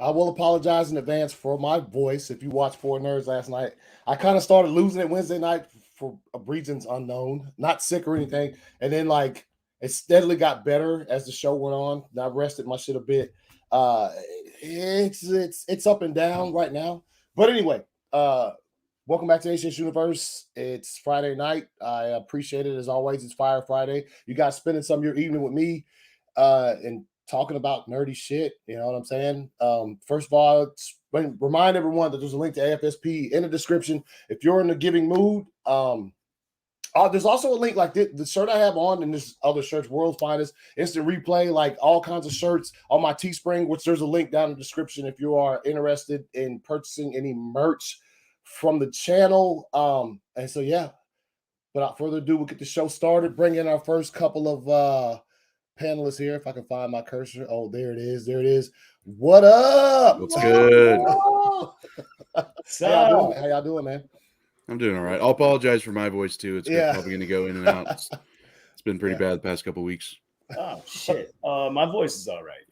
I will apologize in advance for my voice. If you watched Four Nerds last night, I kind of started losing it Wednesday night for reasons unknown. Not sick or anything, and then like it steadily got better as the show went on. And I rested my shit a bit. Uh, it's up and down right now. But anyway, welcome back to ACS Universe. It's Friday night. I appreciate it as always. It's Fire Friday. You guys spending some of your evening with me, and talking about nerdy shit. You know what I'm saying? First of all, remind everyone that there's a link to AFSP in the description. If you're in the giving mood, there's also a link like the shirt I have on and this other shirts, World's Finest, Instant Replay, like all kinds of shirts on my Teespring, which there's a link down in the description if you are interested in purchasing any merch from the channel. And so, yeah, without further ado, we'll get the show started. Bring in our first couple of panelists here. If I can find my cursor. Oh, there it is. There it is. What up? What's good? How y'all doing, man? I'm doing all right. I'll apologize for my voice too. It's probably going to go in and out. It's been pretty bad the past couple weeks. Oh shit! My voice is all right,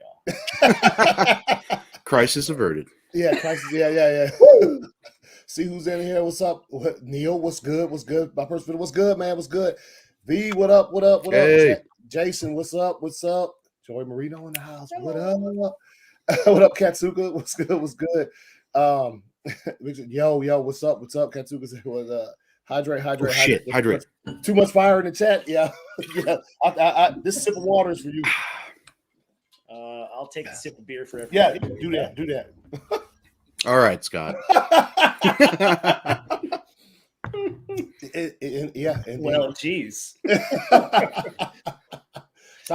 y'all. Crisis averted. Yeah, crisis. Yeah. See who's in here. What's up, Neil? What's good? What's good? My person, what's good, man? What's good? V, what up? What up? What Hey. up? Jason, what's up? What's up? Joy Marino in the house. What up? What up, Katsuka? What's good? What's good? Yo, what's up? What's up? Katsuka said, "Was hydrate." Oh, shit, hydrate. Too much fire in the chat. Yeah. This sip of water is for you. I'll take a sip of beer for everyone. Yeah, do that. All right, Scott. Well, geez.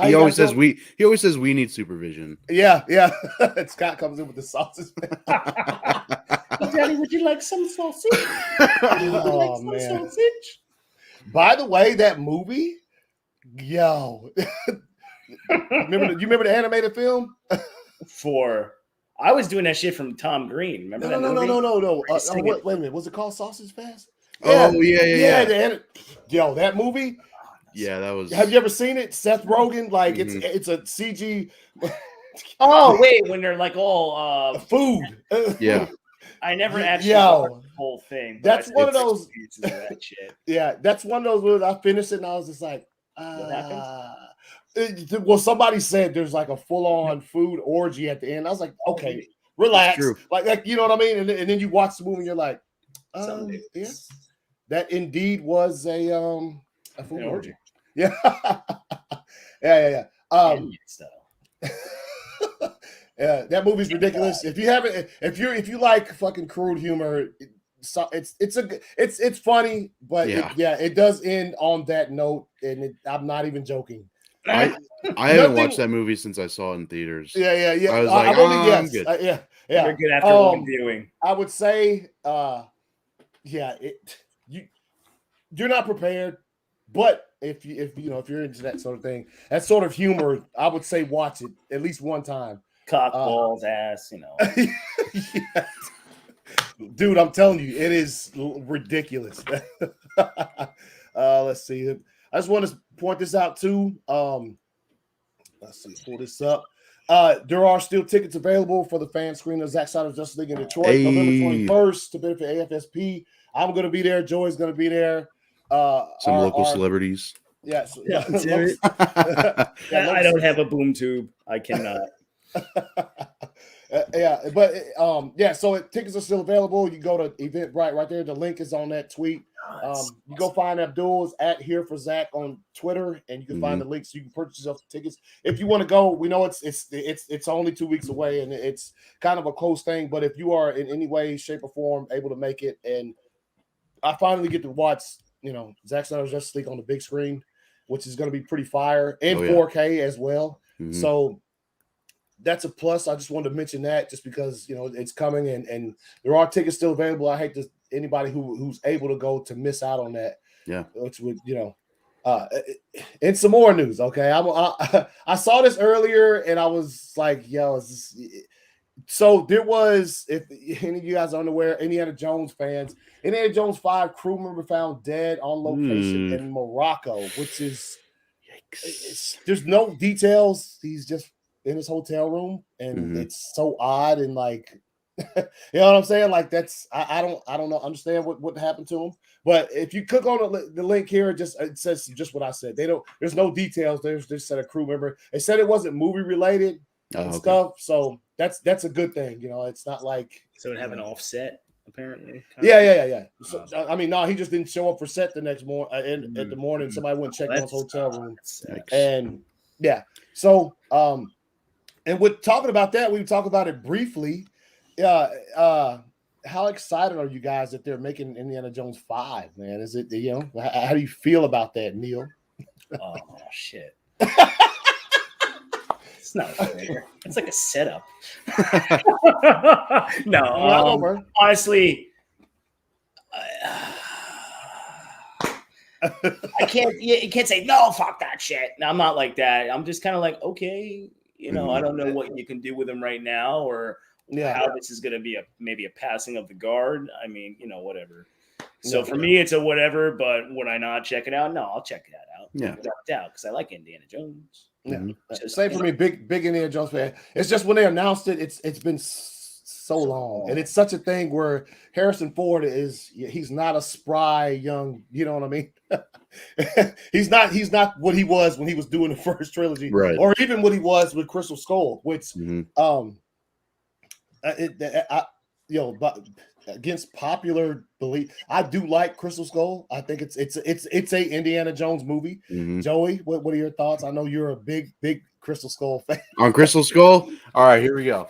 He always says we need supervision. Yeah. And Scott comes in with the sauces. Daddy, would you like some sausage? Man. Sausage? By the way, that movie, yo. Remember the animated film? I was doing that shit from Tom Green. Remember that movie? No. Wait a minute. Was it called Sausage Fest? Oh, yeah. Yo, that movie. Yeah, that was. Have you ever seen it? Seth Rogen, like it's a CG. Oh wait, when they're like all food. Yeah. I never actually watched the whole thing. That's one of those. Pieces of that shit. Yeah, that's one of those where I finished it and I was just like, what happened? Well, somebody said there's like a full-on food orgy at the end. I was like, okay, relax. Like you know what I mean? And then you watch the movie and you're like, yeah, that indeed was a food orgy. Yeah. Yeah. Yeah, that movie's ridiculous. If you haven't, if you like fucking crude humor, it's funny, but it does end on that note, and I'm not even joking. I haven't watched that movie since I saw it in theaters. Yeah. I was like, I'm good. Yeah. You're good after one viewing. I would say, you're not prepared, but if you're into that sort of thing, that sort of humor, I would say watch it at least one time. Cock, balls, ass, Yeah. Dude, I'm telling you, it is ridiculous. Let's see. I just want to point this out too. Let's see, pull this up. There are still tickets available for the fan screening of Zack Snyder's Justice League in Detroit, November 21st to benefit AFSP. I'm going to be there. Joy's going to be there. Some local celebrities. Yes. I don't have a boom tube. I cannot. So tickets are still available. You go to Eventbrite right there. The link is on that tweet. You go find Abdul's at Here for Zach on Twitter, and you can find the links. You can purchase yourself tickets if you want to go. We know it's only 2 weeks away, and it's kind of a close thing. But if you are in any way, shape, or form able to make it, and I finally get to watch, Zack Snyder's Justice League on the big screen, which is going to be pretty fire, and 4K as well. Mm-hmm. So that's a plus. I just wanted to mention that just because, it's coming and there are tickets still available. I hate anybody who's able to go to miss out on that. Yeah. Which would, and some more news. Okay. I saw this earlier and I was like, yo, so there was, if any of you guys are unaware, Indiana Jones fans, Indiana Jones 5 crew member found dead on location in Morocco, which is, there's no details. He's just in his hotel room, and Mhm. it's so odd and like, you know what I'm saying? Like that's I don't know understand what happened to him. But if you click on the link here, it says just what I said. There's no details. There's just said a crew member. They said it wasn't movie related and okay. stuff. So that's a good thing. You know, it's not like So it have an offset apparently. Yeah. So, I mean, no, he just didn't show up for set the next morning. At the morning, somebody went and checked on his hotel room, and yeah. So, and with talking about that, we talked about it briefly. How excited are you guys that they're making Indiana Jones 5, man? Is it, you know, how do you feel about that, Neil? Oh shit. It's not fair. It's like a setup. No, honestly, I can't. You can't say no. Fuck that shit. No, I'm not like that. I'm just kind of like, okay, you know, I don't know what you can do with him right now, or how this is going to be maybe a passing of the guard. I mean, you know, whatever. So for me, it's a whatever. But would I not check it out? No, I'll check that out. Yeah, without doubt, because I like Indiana Jones. Yeah, same for me. Big Indiana Jones fan. It's just when they announced it, it's been so long, and it's such a thing where Harrison Ford he's not a spry young, you know what I mean? he's not what he was when he was doing the first trilogy, right? Or even what he was with Crystal Skull, which but against popular belief, I do like Crystal Skull. I think it's a Indiana Jones movie. Joey, what are your thoughts? I know you're a big Crystal Skull fan. On Crystal Skull? All right, here we go.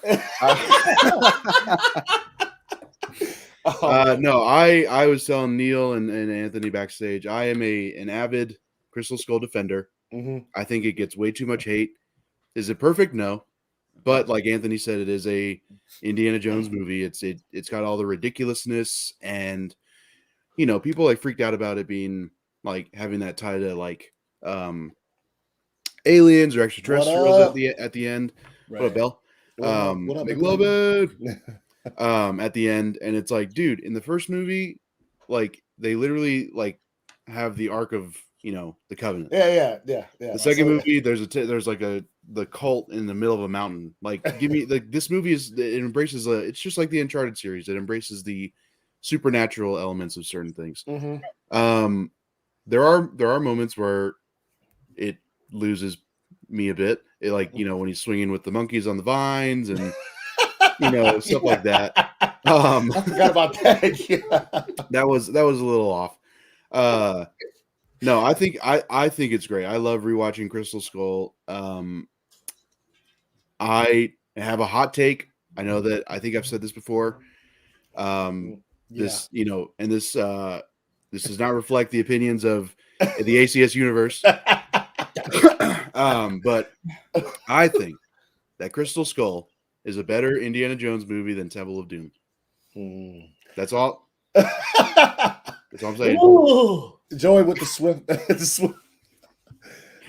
No, I was telling Neil and Anthony backstage, I am an avid Crystal Skull defender. I think it gets way too much hate. Is it perfect? No. But like Anthony said, it is a Indiana Jones movie. It's got all the ridiculousness, and you know, people like freaked out about it being like having that tie to like aliens or extraterrestrials at the end. Right. What up, Bell? What up, McLovin? At the end, and it's like, dude, in the first movie, like they literally like have the Ark of, you know, the Covenant. Yeah. The second movie, there's like the cult in the middle of a mountain. Like, give me like this movie it embraces it's just like the Uncharted series. It embraces the supernatural elements of certain things. There are moments where it loses me a bit. It, like, you know, when he's swinging with the monkeys on the vines and you know, stuff like that. I forgot about that. Yeah. That was a little off. No, I think it's great. I love rewatching Crystal Skull. I have a hot take. I know that I think I've said this before. This, you know, and this does not reflect the opinions of the ACS Universe. But I think that Crystal Skull is a better Indiana Jones movie than Temple of Doom. That's all. That's all I'm saying. Ooh. Joey with the swift.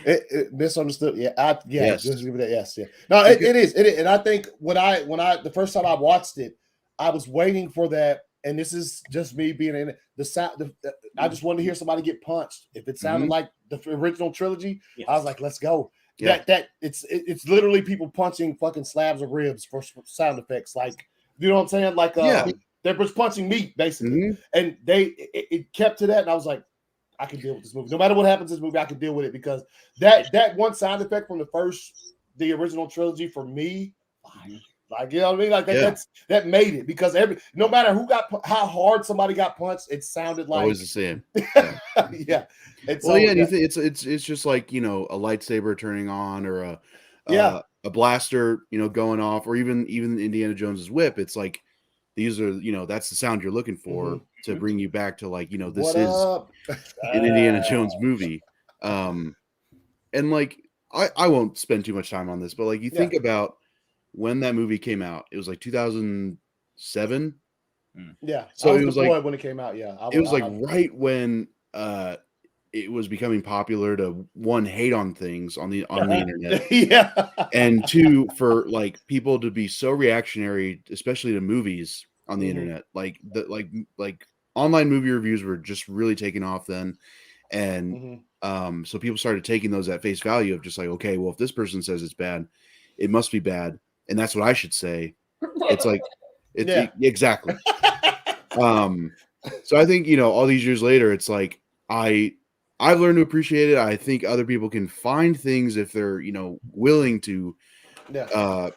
It misunderstood. Yeah. Yes. Just give it that. Yes. Yeah. No, it is. And I think when I the first time I watched it, I was waiting for that. And this is just me being in the sound. I just wanted to hear somebody get punched. If it sounded like the original trilogy, I was like, let's go. Yeah. That it's literally people punching fucking slabs of ribs for sound effects. Like, you know what I'm saying? Like, they're just punching meat basically, and it kept to that. And I was like, I can deal with this movie. No matter what happens in this movie, I can deal with it because that one sound effect from the original trilogy for me, like, you know what I mean? Like that made it because no matter how hard somebody got punched, it sounded like always the same. Yeah. And you think it's just like, you know, a lightsaber turning on or a blaster, you know, going off, or even Indiana Jones's whip. It's like these are, you know, that's the sound you're looking for to bring you back to, like, you know, this is an Indiana Jones movie. And like I won't spend too much time on this, but like you think about when that movie came out, it was like 2007. Yeah. So it was like when it came out. Yeah. It was like right when it was becoming popular to, one, hate on things on the internet. And two, for like people to be so reactionary, especially to movies on the internet. Like like online movie reviews were just really taking off then. And so people started taking those at face value of just like, okay, well, if this person says it's bad, it must be bad, and that's what I should say. It's like exactly. So I think, all these years later, it's like I've learned to appreciate it. I think other people can find things if they're, willing to. Yeah.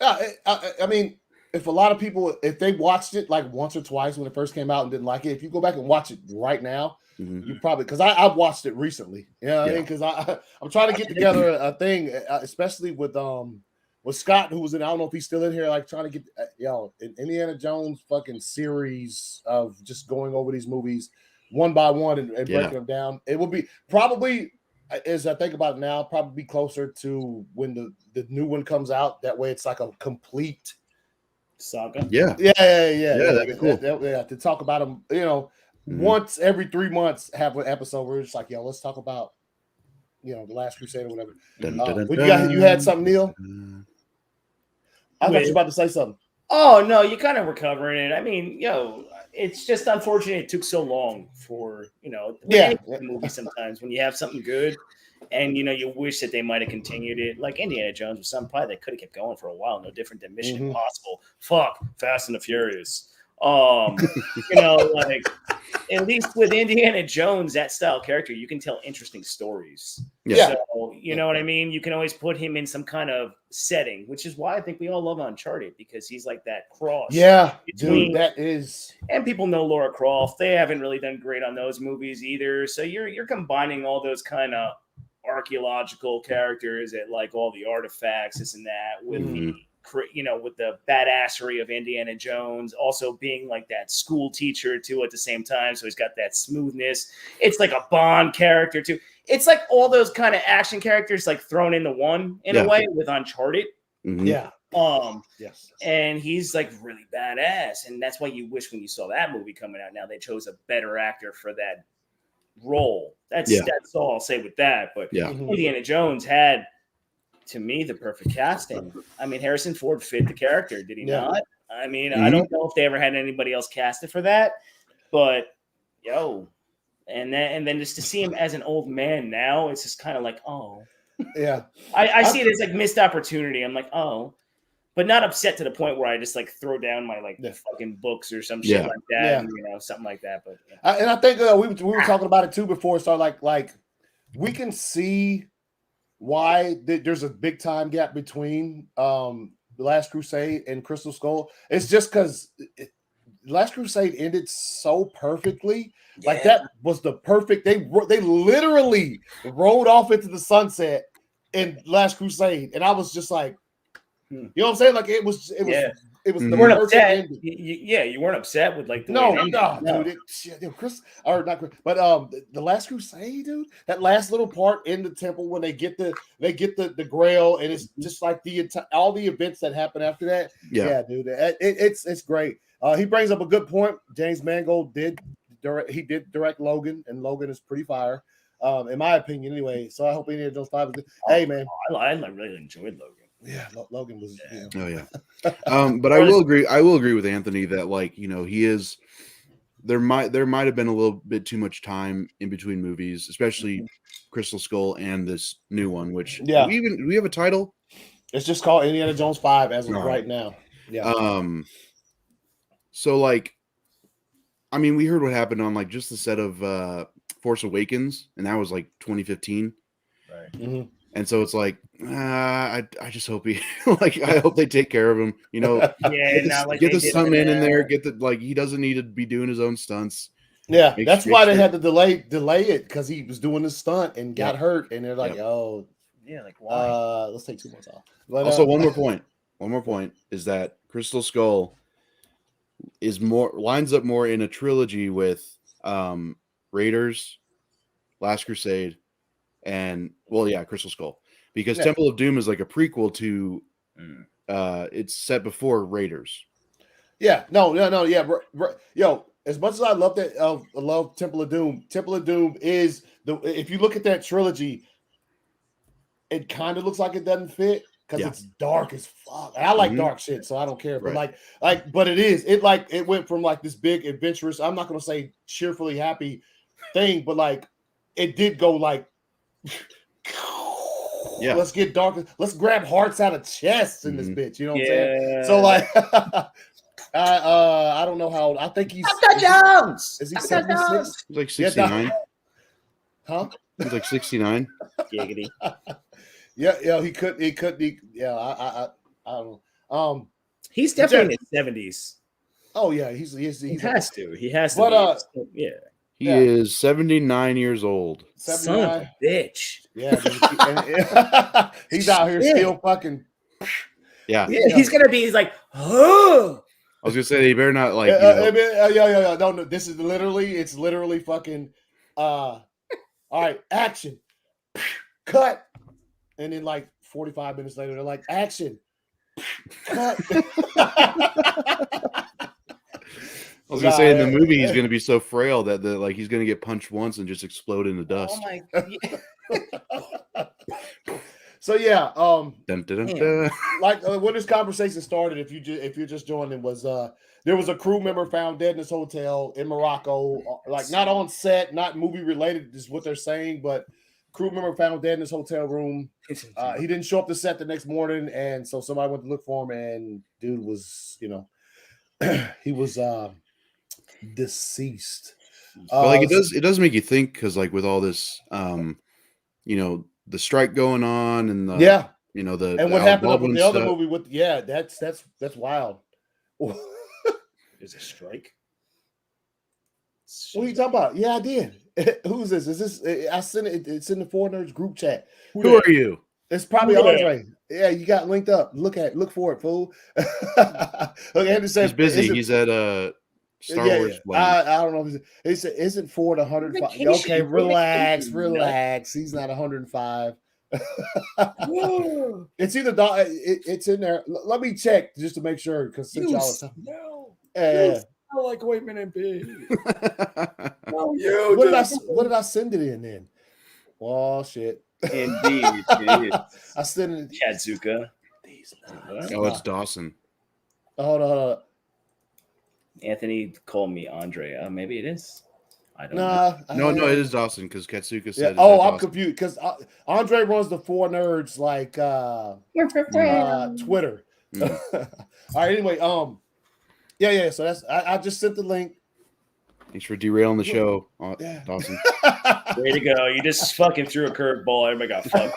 I mean, if a lot of people, if they watched it like once or twice when it first came out and didn't like it, if you go back and watch it right now, you probably, because I've watched it recently. You know what I mean? Because I'm trying to get together a thing, especially with Scott, who was in, I don't know if he's still in here, like trying to get an Indiana Jones fucking series of just going over these movies one by one and breaking them down. It will be probably, as I think about it now, probably be closer to when the new one comes out. That way it's like a complete saga. Yeah. That'd be cool. To talk about them, once every 3 months, have an episode where it's like, let's talk about, the Last Crusade or whatever. But you had something, Neil? I thought you were about to say something. Oh no, you kind of were covering it. I mean, it's just unfortunate it took so long for movie sometimes when you have something good and you wish that they might have continued it. Like Indiana Jones was something probably they could have kept going for a while, no different than Mission Impossible. Fuck Fast and the Furious. Like at least with Indiana Jones, that style character, you can tell interesting stories. Yeah. So, you know what I mean? You can always put him in some kind of setting, which is why I think we all love Uncharted, because he's like that cross. Yeah, dude, that is. And people know Laura Croft. They haven't really done great on those movies either. So you're combining all those kind of archaeological characters that like all the artifacts, this and that, with with the badassery of Indiana Jones, also being like that school teacher too at the same time. So he's got that smoothness. It's like a Bond character too. It's like all those kind of action characters like thrown into one in a way with Uncharted. Yeah. Yes. And he's like really badass. And that's why you wish when you saw that movie coming out now they chose a better actor for that role. That's all I'll say with that. But Indiana Jones had, to me, the perfect casting. I mean, Harrison Ford fit the character, did he not? I mean, I don't know if they ever had anybody else casted for that, but and then just to see him as an old man now, it's just kind of like, I see it as like missed opportunity. I'm like, but not upset to the point where I just like throw down my fucking books or some shit like that, and, something like that. But and I think we were talking about it too before. So like we can see why there's a big time gap between The Last Crusade and Crystal Skull. It's just because Last Crusade ended so perfectly. Like that was the perfect. They literally rode off into the sunset in Last Crusade, and I was just like, you know what I'm saying? Like it was. You weren't upset. You weren't upset with like the dude. Chris or not Chris, but the Last Crusade, dude. That last little part in the temple when they get the Grail, and it's just like all the events that happen after that. Yeah, dude. It's great. He brings up a good point. James Mangold did direct Logan, and Logan is pretty fire, in my opinion, anyway. So I hope any of those five is good. Hey, man, I really enjoyed Logan. Yeah, Logan was. Oh yeah, but I will agree. I will agree with Anthony that he is. There might have been a little bit too much time in between movies, especially Crystal Skull and this new one. Which do we have a title? It's just called Indiana Jones 5 as of right now. Yeah. So we heard what happened on just the set of Force Awakens, and that was 2015. Right. Mm-hmm. And so it's like, I just hope he I hope they take care of him. Get the stuntman in there. Get the he doesn't need to be doing his own stunts. Yeah, that's why they had to delay it, because he was doing his stunt and got hurt, and they're like, why? Let's take 2 months off. But, also, one more point is that Crystal Skull lines up more in a trilogy with Raiders, Last Crusade, and Crystal Skull, because Temple of Doom is like a prequel to it's set before Raiders. As much as I love that, I love Temple of Doom is if you look at that trilogy, it kind of looks like it doesn't fit because it's dark as fuck. And I like dark shit, so I don't care. But but it went from this big adventurous, I'm not gonna say cheerfully happy thing, but it did go let's get dark. Let's grab hearts out of chests in this bitch. You know what I'm saying? So like, I don't know how old. I think he's Dr. Jones. Is he 76? He's like 69. Huh? He's like 69. Giggity. Yeah, he could. Yeah, I don't know. He's definitely in his 70s. Oh yeah, he has to. He has to. But yeah. He is 79 years old. 79. Son of a bitch. Yeah, he's out here still fucking. Yeah. He's gonna be. He's like, oh. I was gonna say he better not like. Yeah. No, this is literally. It's literally fucking. All right, action, cut, and then like 45 minutes later, they're like, action, cut. I was gonna say in the movie he's gonna be so frail that like he's gonna get punched once and just explode into dust. Oh my God. So yeah, Dun, dun, dun, dun. like when this conversation started, if you're just joining, was there was a crew member found dead in this hotel in Morocco, like not on set, not movie related, is what they're saying, but crew member found dead in his hotel room. He didn't show up to set the next morning, and so somebody went to look for him, and dude was, he was deceased. But like it does make you think, because like with all this, the strike going on and the and what happened up with the other movie with that's wild. There's a strike. What are you talking about? Yeah, I did. Who's this? Is this? I sent it. It's in the Four Nerds group chat. Who are you? It's probably Andre. Yeah, you got linked up. Look for it, fool. Look, Andrew says he's busy. He's at Star Wars. I don't know. He said, "Isn't Ford 105?" Okay, relax. He's not 105. It's either it's in there. Let me check just to make sure, because since y'all I like Waitman and B. No, you. What did I send it in then? Oh shit. Indeed. I sent it. Kazuka. Oh, it's Dawson. Hold on. Anthony called me Andre. Maybe it is. I don't know. No, it is Dawson, because Katsuka said. Yeah. I'm confused because Andre runs the Four Nerds like Twitter. All right. Anyway, yeah. So that's I just sent the link. Thanks for derailing the show, Dawson. Way to go! You just fucking threw a curveball. Everybody got fucked.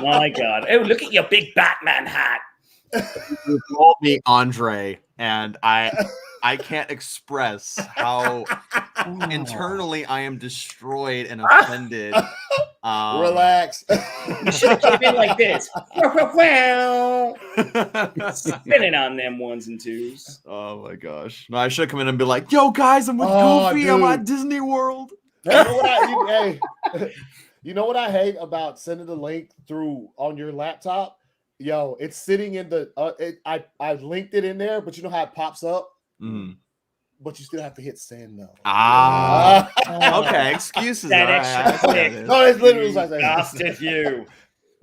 My God! Oh, look at your big Batman hat. You called me Andre, and I can't express how internally I am destroyed and offended. Relax. You should have came in like this. Spinning on them ones and twos. Oh my gosh. No, I should have come in and be like, yo guys, I'm with Goofy. Dude. I'm at Disney World. You know what I hate about sending the link through on your laptop? Yo, it's sitting in the I linked it in there, but you know how it pops up? Mm-hmm. But you still have to hit send though. Okay, excuses. That extra click. No, it's literally like that. Bastard you.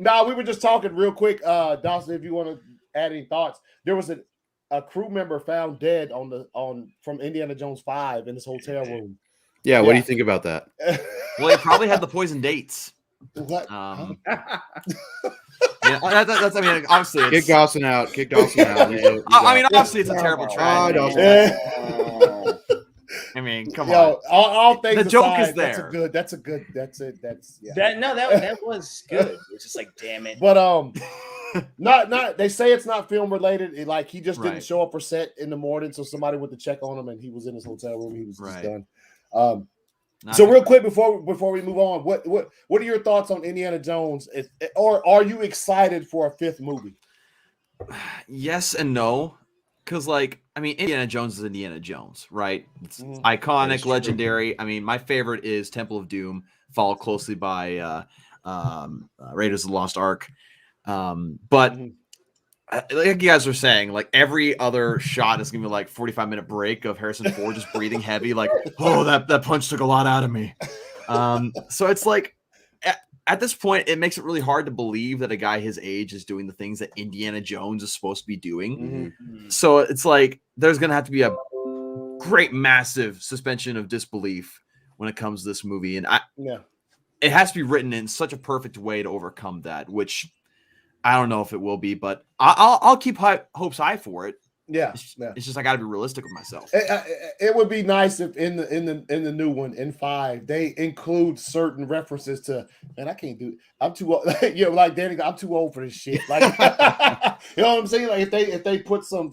Nah, we were just talking real quick. Dawson, if you want to add any thoughts, there was a crew member found dead from Indiana Jones 5 in this hotel room. Yeah, what do you think about that? Well, he probably had the poison dates. What? Yeah, that's. I mean, obviously, Kick Dawson out. I mean, obviously, it's a terrible tragedy. I mean, come on. All things the joke aside, is there. That's it. Yeah. That was good. It's just like, damn it. But not. They say it's not film related. Like he just didn't show up for set in the morning, so somebody went to check on him, and he was in his hotel room. He was just done. So real quick before we move on, what are your thoughts on Indiana Jones? Or are you excited for a fifth movie? Yes and no, because Indiana Jones is Indiana Jones, right? It's iconic, legendary. I mean, my favorite is Temple of Doom, followed closely by Raiders of the Lost Ark. But like you guys were saying, like every other shot is gonna be like 45-minute break of Harrison Ford just breathing heavy, like, oh, that punch took a lot out of me. So it's like at this point, it makes it really hard to believe that a guy his age is doing the things that Indiana Jones is supposed to be doing. Mm-hmm. So it's like there's gonna have to be a great, massive suspension of disbelief when it comes to this movie, and it has to be written in such a perfect way to overcome that, which I don't know if it will be, but I'll keep hopes high for it. Yeah, it's just I got to be realistic with myself. It would be nice if in the new one in 5 they include certain references to. Man, I can't do. I'm too old. Like Danny, I'm too old for this shit. Like, you know what I'm saying? Like if they put some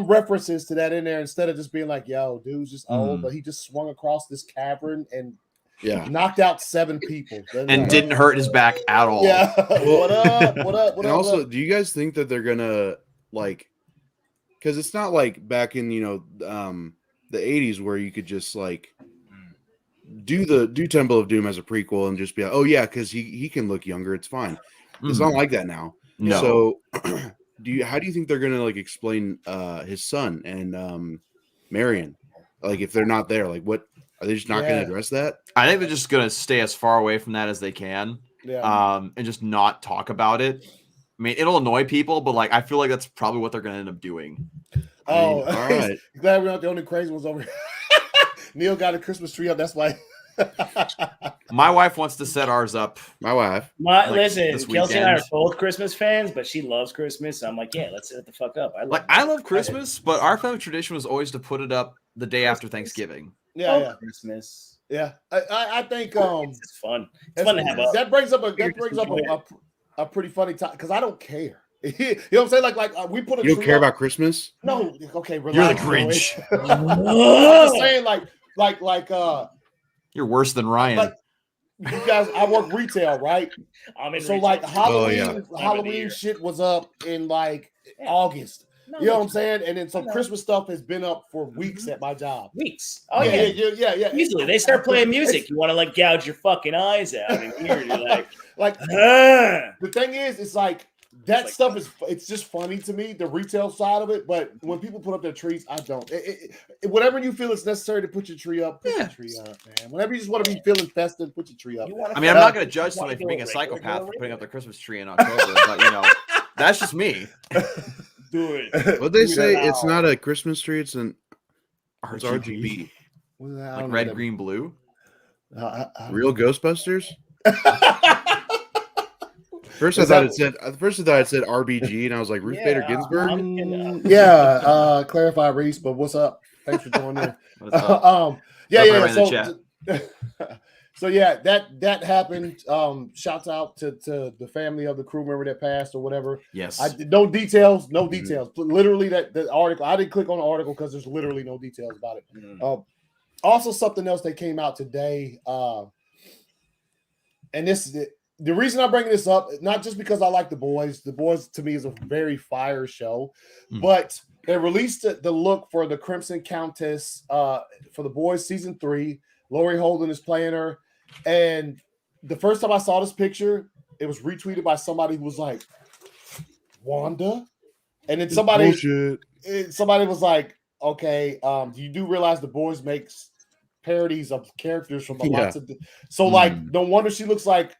references to that in there instead of just being like, yo, dude's just old, but he just swung across this cavern and knocked out 7 people and didn't hurt his back at all. Yeah. What up? And also, do you guys think that they're gonna like? Because it's not like back in the 80s where you could just like do Temple of Doom as a prequel and just be like, oh yeah, because he can look younger, it's fine. It's not like that now. No. So how do you think they're gonna like explain his son and Marion? Like if they're not there, like what are they just not gonna address that? I think they're just gonna stay as far away from that as they can. And just not talk about it. I mean, it'll annoy people, but like I feel like that's probably what they're gonna end up doing. Oh, all right. Glad we're not the only crazy ones over here. Neil got a Christmas tree up. That's why. My wife wants to set ours up. My wife. Listen, Kelsey and I are both Christmas fans, but she loves Christmas. So I'm like, yeah, let's set it the fuck up. I love Christmas, but our family tradition was always to put it up the day after Thanksgiving. Yeah. Christmas. Yeah, I think it's fun. It's fun to have. That brings up a pretty funny time because I don't care. You know what I'm saying? Like we put. You don't care about Christmas? No. Okay, relax. You're the Grinch. I'm just saying, like. You're worse than Ryan. Like, you guys, I work retail, right? I'm in so retail. like Halloween shit was up in like August. You know what I'm saying? And then some Christmas stuff has been up for weeks at my job. Weeks. Oh yeah. Usually they start playing music. You want to like gouge your fucking eyes out, and here you're like, the thing is, it's like that stuff it's just funny to me, the retail side of it. But when people put up their trees, I don't. Whatever you feel it's necessary to put your tree up, put your tree up, man. Whenever you just want to be feeling festive, put your tree up. I mean, I'm not going to judge somebody for being a psychopath for putting up their Christmas tree in October, but that's just me. Do it. What they say? It's not a Christmas tree. It's an RGB. Like red, green, blue. Real Ghostbusters. First I thought it said RBG, and I was like Ruth Bader Ginsburg. Clarify, Reese. But what's up? Thanks for joining. So that happened. Shouts out to the family of the crew member that passed or whatever. Yes. No details. Literally that article. I didn't click on the article because there's literally no details about it. Also, something else that came out today, and this the reason I'm bringing this up, not just because I like The Boys. The Boys to me is a very fire show, but they released the look for the Crimson Countess for The Boys season 3. Laurie Holden is playing her. And the first time I saw this picture, it was retweeted by somebody who was like, Wanda? And then somebody was like, okay, you do realize The Boys makes parodies of characters from lots of so like no wonder she looks like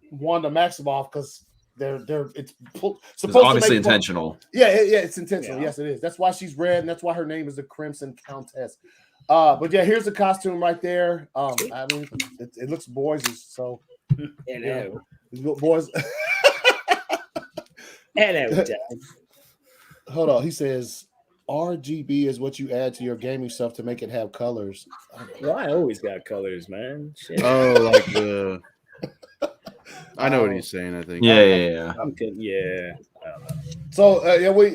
Wanda Maximoff because it's supposed to obviously intentional. It's intentional. Yeah. Yes, it is. That's why she's red, and that's why her name is the Crimson Countess. But yeah, here's the costume right there. I mean, it looks boys, so boys. Hello, hold on. He says RGB is what you add to your gaming stuff to make it have colors. Well, I always got colors, man. Shit. Oh, like the. I know what he's saying. I think. Yeah. I'm good. Yeah. I don't know. So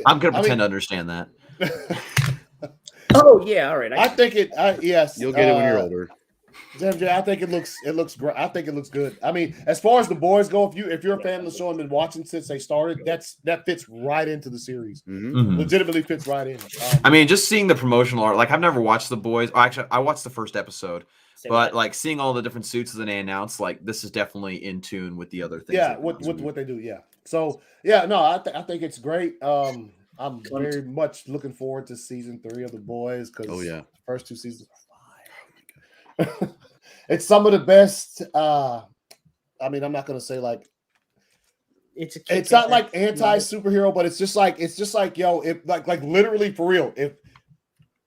I'm gonna pretend to understand that. Oh yeah, all right. I think it. Yes, you'll get it when you're older. MJ, I think it looks great. I think it looks good. I mean, as far as The Boys go, if you're a fan of the show and been watching since they started, that fits right into the series. Legitimately fits right in. I mean, just seeing the promotional art. Like I've never watched The Boys. Actually, I watched the first episode. But like seeing all the different suits that they announced, like this is definitely in tune with the other things. Yeah, what they do. Yeah. So I think it's great. I'm very much looking forward to season 3 of The Boys because the first 2 seasons are fire. It's some of the best. I mean, I'm not gonna say like it's not like anti superhero, but it's just like yo, if like literally for real,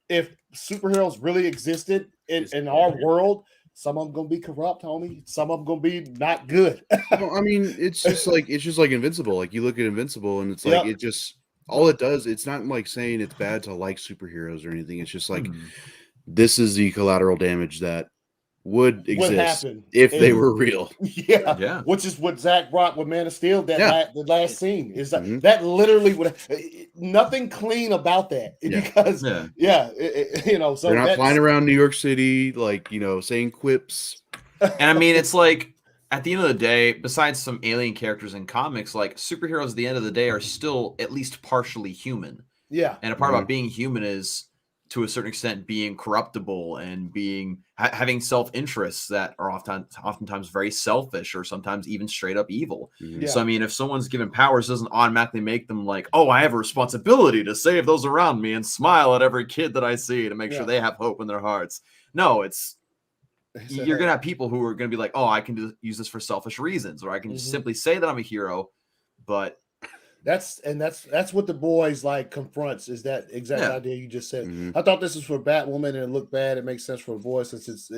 if superheroes really existed in our world, Some of them gonna be corrupt, homie. Some of them gonna be not good. Well, I mean, it's just like Invincible. Like you look at Invincible, and it's like it just all it does. It's not like saying it's bad to like superheroes or anything. It's just like this is the collateral damage that would exist if they were real. Yeah, which is what Zach brought with Man of Steel. The last scene is that literally would nothing clean about that because so they're not flying around New York City like saying quips. And I mean, it's like at the end of the day, besides some alien characters in comics, like superheroes at the end of the day are still at least partially human. Yeah, and a part about being human is, to a certain extent, being corruptible and being having self-interests that are oftentimes very selfish or sometimes even straight up evil. So I mean, if someone's given powers, it doesn't automatically make them like, oh, I have a responsibility to save those around me and smile at every kid that I see to make sure they have hope in their hearts. No, you're gonna have people who are gonna be like, oh, I can use this for selfish reasons, or I can just simply say that I'm a hero. But that's what the boys like confronts, is that exact idea you just said. I thought this was for Batwoman and it looked bad. It makes sense for the boys since it's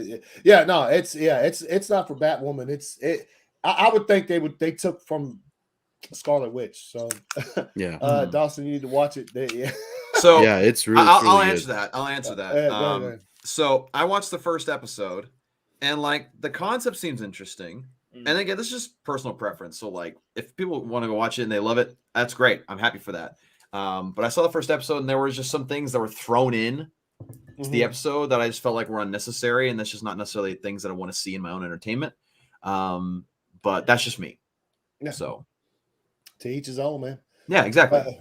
not for Batwoman. I would think they took from Scarlet Witch. So Dawson, you need to watch it. So it's really. I'll answer that. I'll answer that. So I watched the first episode, and like the concept seems interesting. And again, this is just personal preference. So, like, if people want to go watch it and they love it, that's great. I'm happy for that. But I saw the first episode, and there were just some things that were thrown in to the episode that I just felt like were unnecessary, and that's just not necessarily things that I want to see in my own entertainment. But that's just me. Yeah. So, to each his own, man. Yeah, exactly.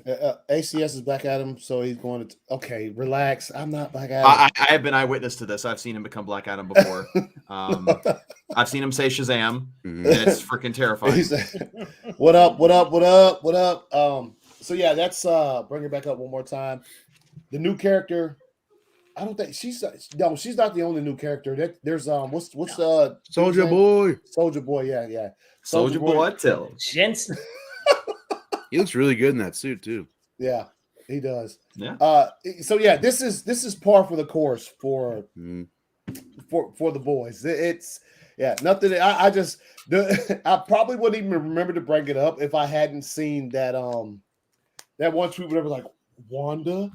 ACS is Black Adam, so he's going to. Okay, relax. I'm not Black Adam. I have been eyewitness to this. I've seen him become Black Adam before. I've seen him say Shazam, and it's freaking terrifying. What up? What up? What up? What up? So yeah, that's bring it back up one more time. The new character. I don't think she's not the only new character. There's what's Soldier Boy. Soldier Boy, yeah. Soldier Boy, tell gents. He looks really good in that suit too. Yeah, he does. Yeah. So yeah, this is par for the course for the boys. It's nothing. I probably wouldn't even remember to bring it up if I hadn't seen that that one tweet where they were like, Wanda,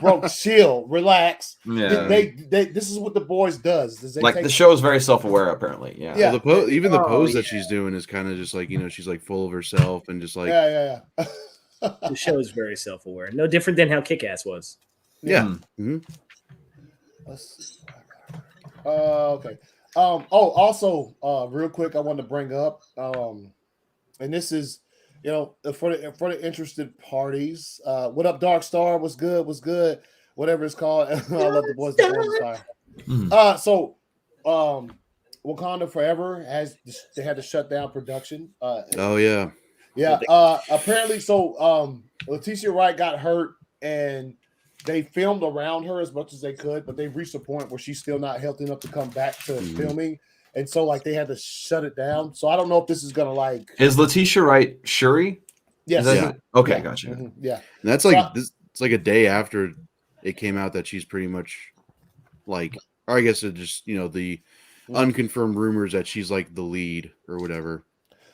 bro, chill, relax. Yeah. They this is what the boys does. The show is very self-aware, apparently. Yeah. Well, the pose that she's doing is kind of just like, she's like full of herself and just like The show is very self-aware. No different than how Kick-Ass was. Yeah. Okay. Also, real quick, I wanted to bring up, and this is, for the interested parties. What up, Dark Star? What's good? Whatever it's called. I love the boys. So, Wakanda Forever they had to shut down production. Apparently, so Letitia Wright got hurt, and they filmed around her as much as they could, but they reached a point where she's still not healthy enough to come back to filming. And so, like, they had to shut it down. So I don't know if this is gonna like. Is Letitia Wright Shuri? Yes. Okay, gotcha. Yeah. And that's like it's like a day after it came out that she's pretty much like, or I guess it just the unconfirmed rumors that she's like the lead or whatever.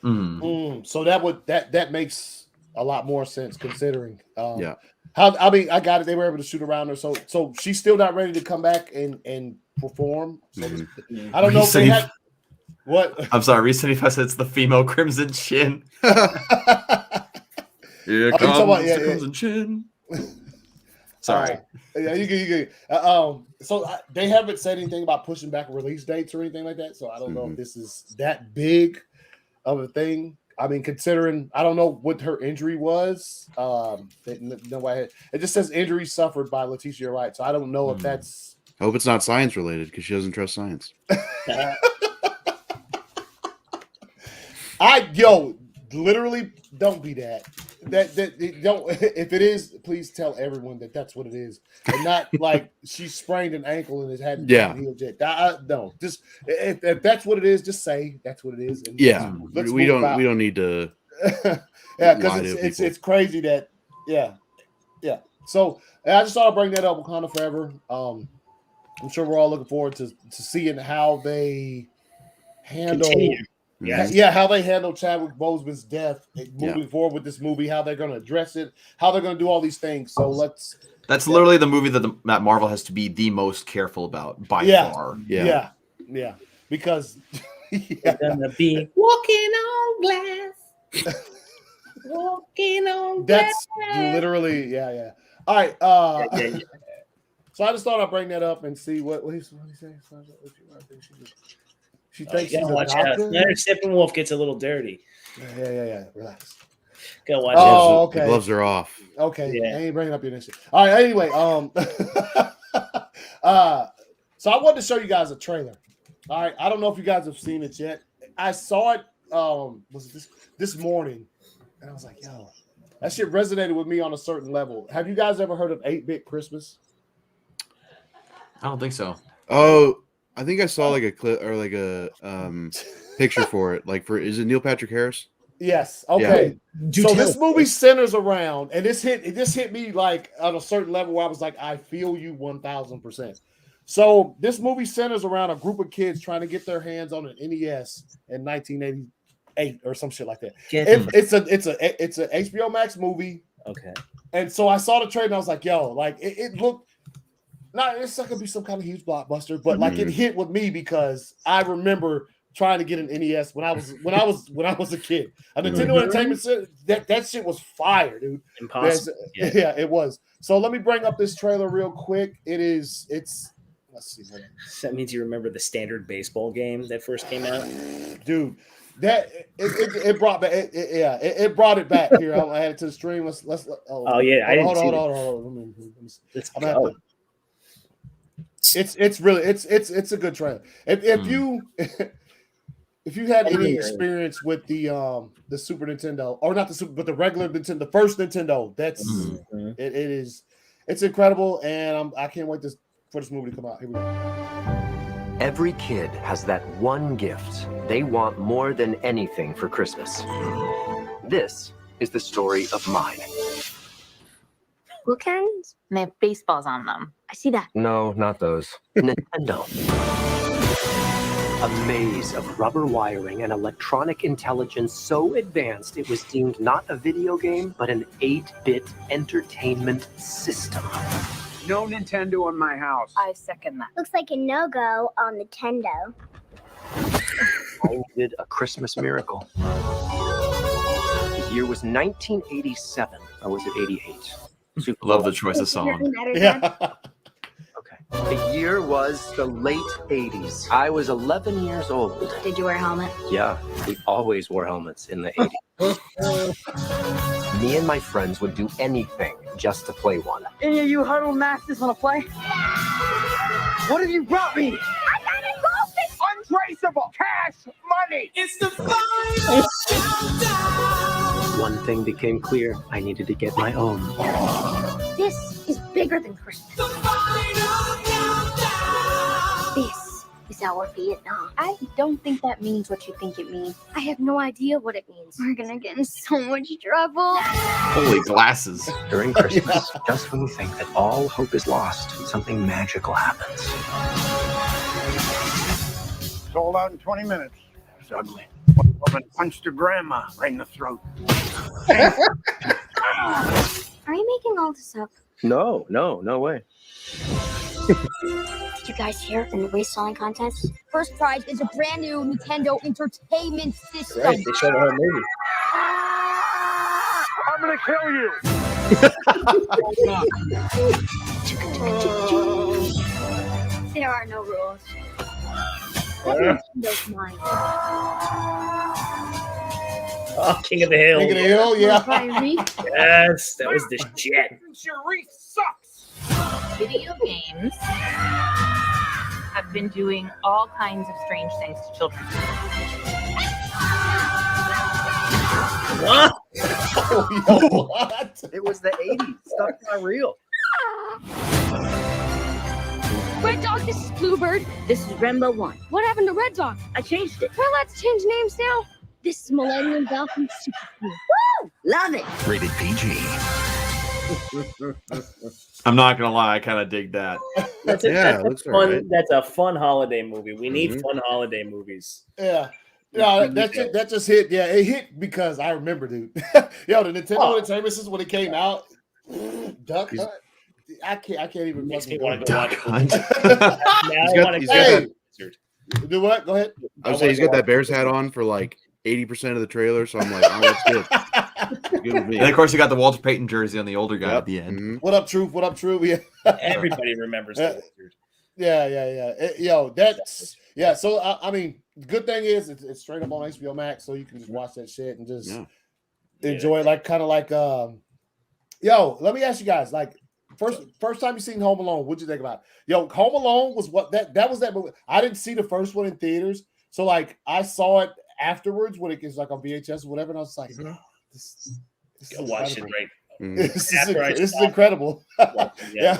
So that makes a lot more sense considering. I got it. They were able to shoot around her, so she's still not ready to come back and perform. So I don't know if they had what. I'm sorry, recently if I said it's the female Crimson Chin. Here comes the Crimson Chin. Sorry. You so they haven't said anything about pushing back release dates or anything like that. So I don't know if this is that big of a thing. I mean, considering I don't know what her injury was. It just says injury suffered by Letitia Wright. So I don't know if that's. I hope it's not science related because she doesn't trust science. Literally don't be that. That don't. If it is, please tell everyone that's what it is, and not like she sprained an ankle and it hadn't healed yet. No, just if that's what it is, just say that's what it is. And we don't need to. Because it's crazy that So I just thought I'd bring that up. Wakanda Forever. I'm sure we're all looking forward to seeing how they handle. How they handle Chadwick Boseman's death moving forward with this movie, how they're going to address it, how they're going to do all these things. So that's literally the movie that Marvel has to be the most careful about by far. Yeah. Because they're gonna be walking on glass. Walking on glass. That's literally All right. So I just thought I'd bring that up and see what he's saying. She thinks she's a doctor. Leonard Steppenwolf gets a little dirty. Yeah. Relax. Go watch it. The gloves are off. Okay. I ain't bringing up your initiative. All right. Anyway, so I wanted to show you guys a trailer. All right. I don't know if you guys have seen it yet. I saw it. Was it this morning? And I was like, yo, that shit resonated with me on a certain level. Have you guys ever heard of 8-Bit Christmas? I don't think so. Oh, I think I saw like a clip or like a picture for it. Like is it Neil Patrick Harris? Yes. Okay. Yeah. So this movie centers around, and this hit me like on a certain level where I was like, I feel you 1000%. So this movie centers around a group of kids trying to get their hands on an NES in 1988 or some shit like that. It's a HBO Max movie. Okay. And so I saw the trailer and I was like, yo, like it looked. It's not gonna be some kind of huge blockbuster, but like it hit with me because I remember trying to get an NES when I was a kid. A Nintendo Entertainment System, that shit was fire, dude. Impossible. Yeah, it was. So let me bring up this trailer real quick. It's let's see. That means you remember the standard baseball game that first came out, dude. That it brought back it brought it back here. I'll add it to the stream. Let's hold on. Let's go. It's really it's a good trailer. If you had any experience with the Super Nintendo, or not the Super, but the regular Nintendo, the first Nintendo, it's incredible, and I can't wait for this movie to come out. Here we go. Every kid has that one gift they want more than anything for Christmas. This is the story of mine. Blue cans? And they have baseballs on them. I see that. No, not those. Nintendo. A maze of rubber wiring and electronic intelligence so advanced it was deemed not a video game, but an 8-bit entertainment system. No Nintendo in my house. I second that. Looks like a no-go on Nintendo. I needed a Christmas miracle. The year was 1987. Or was it 88? Love the choice of song. Yeah. Okay. The year was the late 80s. I was 11 years old. Did you wear a helmet? Yeah, we always wore helmets in the 80s. Me and my friends would do anything just to play one. Any of you huddle masters want to play? What have you brought me? I got a goldfish! Untraceable cash money! It's the final countdown! One thing became clear. I needed to get my own. This is bigger than Christmas. The final countdown! This is our Vietnam. I don't think that means what you think it means. I have no idea what it means. We're gonna get in so much trouble. Holy glasses. During Christmas, just when you think that all hope is lost, something magical happens. Sold out in 20 minutes. It's ugly. One woman punched her grandma right in the throat. Are you making all this up? No way. Did you guys hear in the reselling contest? First prize is a brand new Nintendo Entertainment System. Right, they showed the whole movie. I'm gonna kill you. There are no rules. Nintendo's mine. Oh, King of the Hill. King of the Hill, yeah. Yes, that was the shit. Your wreath sucks. Video games have been doing all kinds of strange things to children. What? What? It was the 80s. Stuff's not real. Red Dog, this is Bluebird. This is Rainbow 1. What happened to Red Dog? I changed it. Well, let's change names now. This is Millennium Falcon Super Cool. Woo! Love it. Rated PG. I'm not gonna lie, I kind of dig that. That's a fun holiday movie. We need fun holiday movies. Yeah. No, that just hit. Yeah, it hit because I remember, dude. Yo, the Nintendo Entertainment System when it came out, Duck Hunt. I can't even. Makes me want to go watch Hunt. Do what? Go ahead. I would say he's got that Bears hat on for like 80% of the trailer, so I'm like, oh, that's good. Good with me. And of course, you got the Walter Payton jersey on the older guy at the end. Mm-hmm. What up, Truth? What up, Truth? Yeah. Everybody remembers the Wizard. Yo, that's So I mean, the good thing is it's straight up on HBO Max, so you can just watch that shit and just enjoy it. Like kind of like yo. Let me ask you guys, like first time you seen Home Alone, what'd you think about it? Yo, Home Alone was that was that movie. I didn't see the first one in theaters, so like I saw it afterwards when it was like on VHS or whatever, and I was like, no, this Go watch it right. This is incredible. Yeah.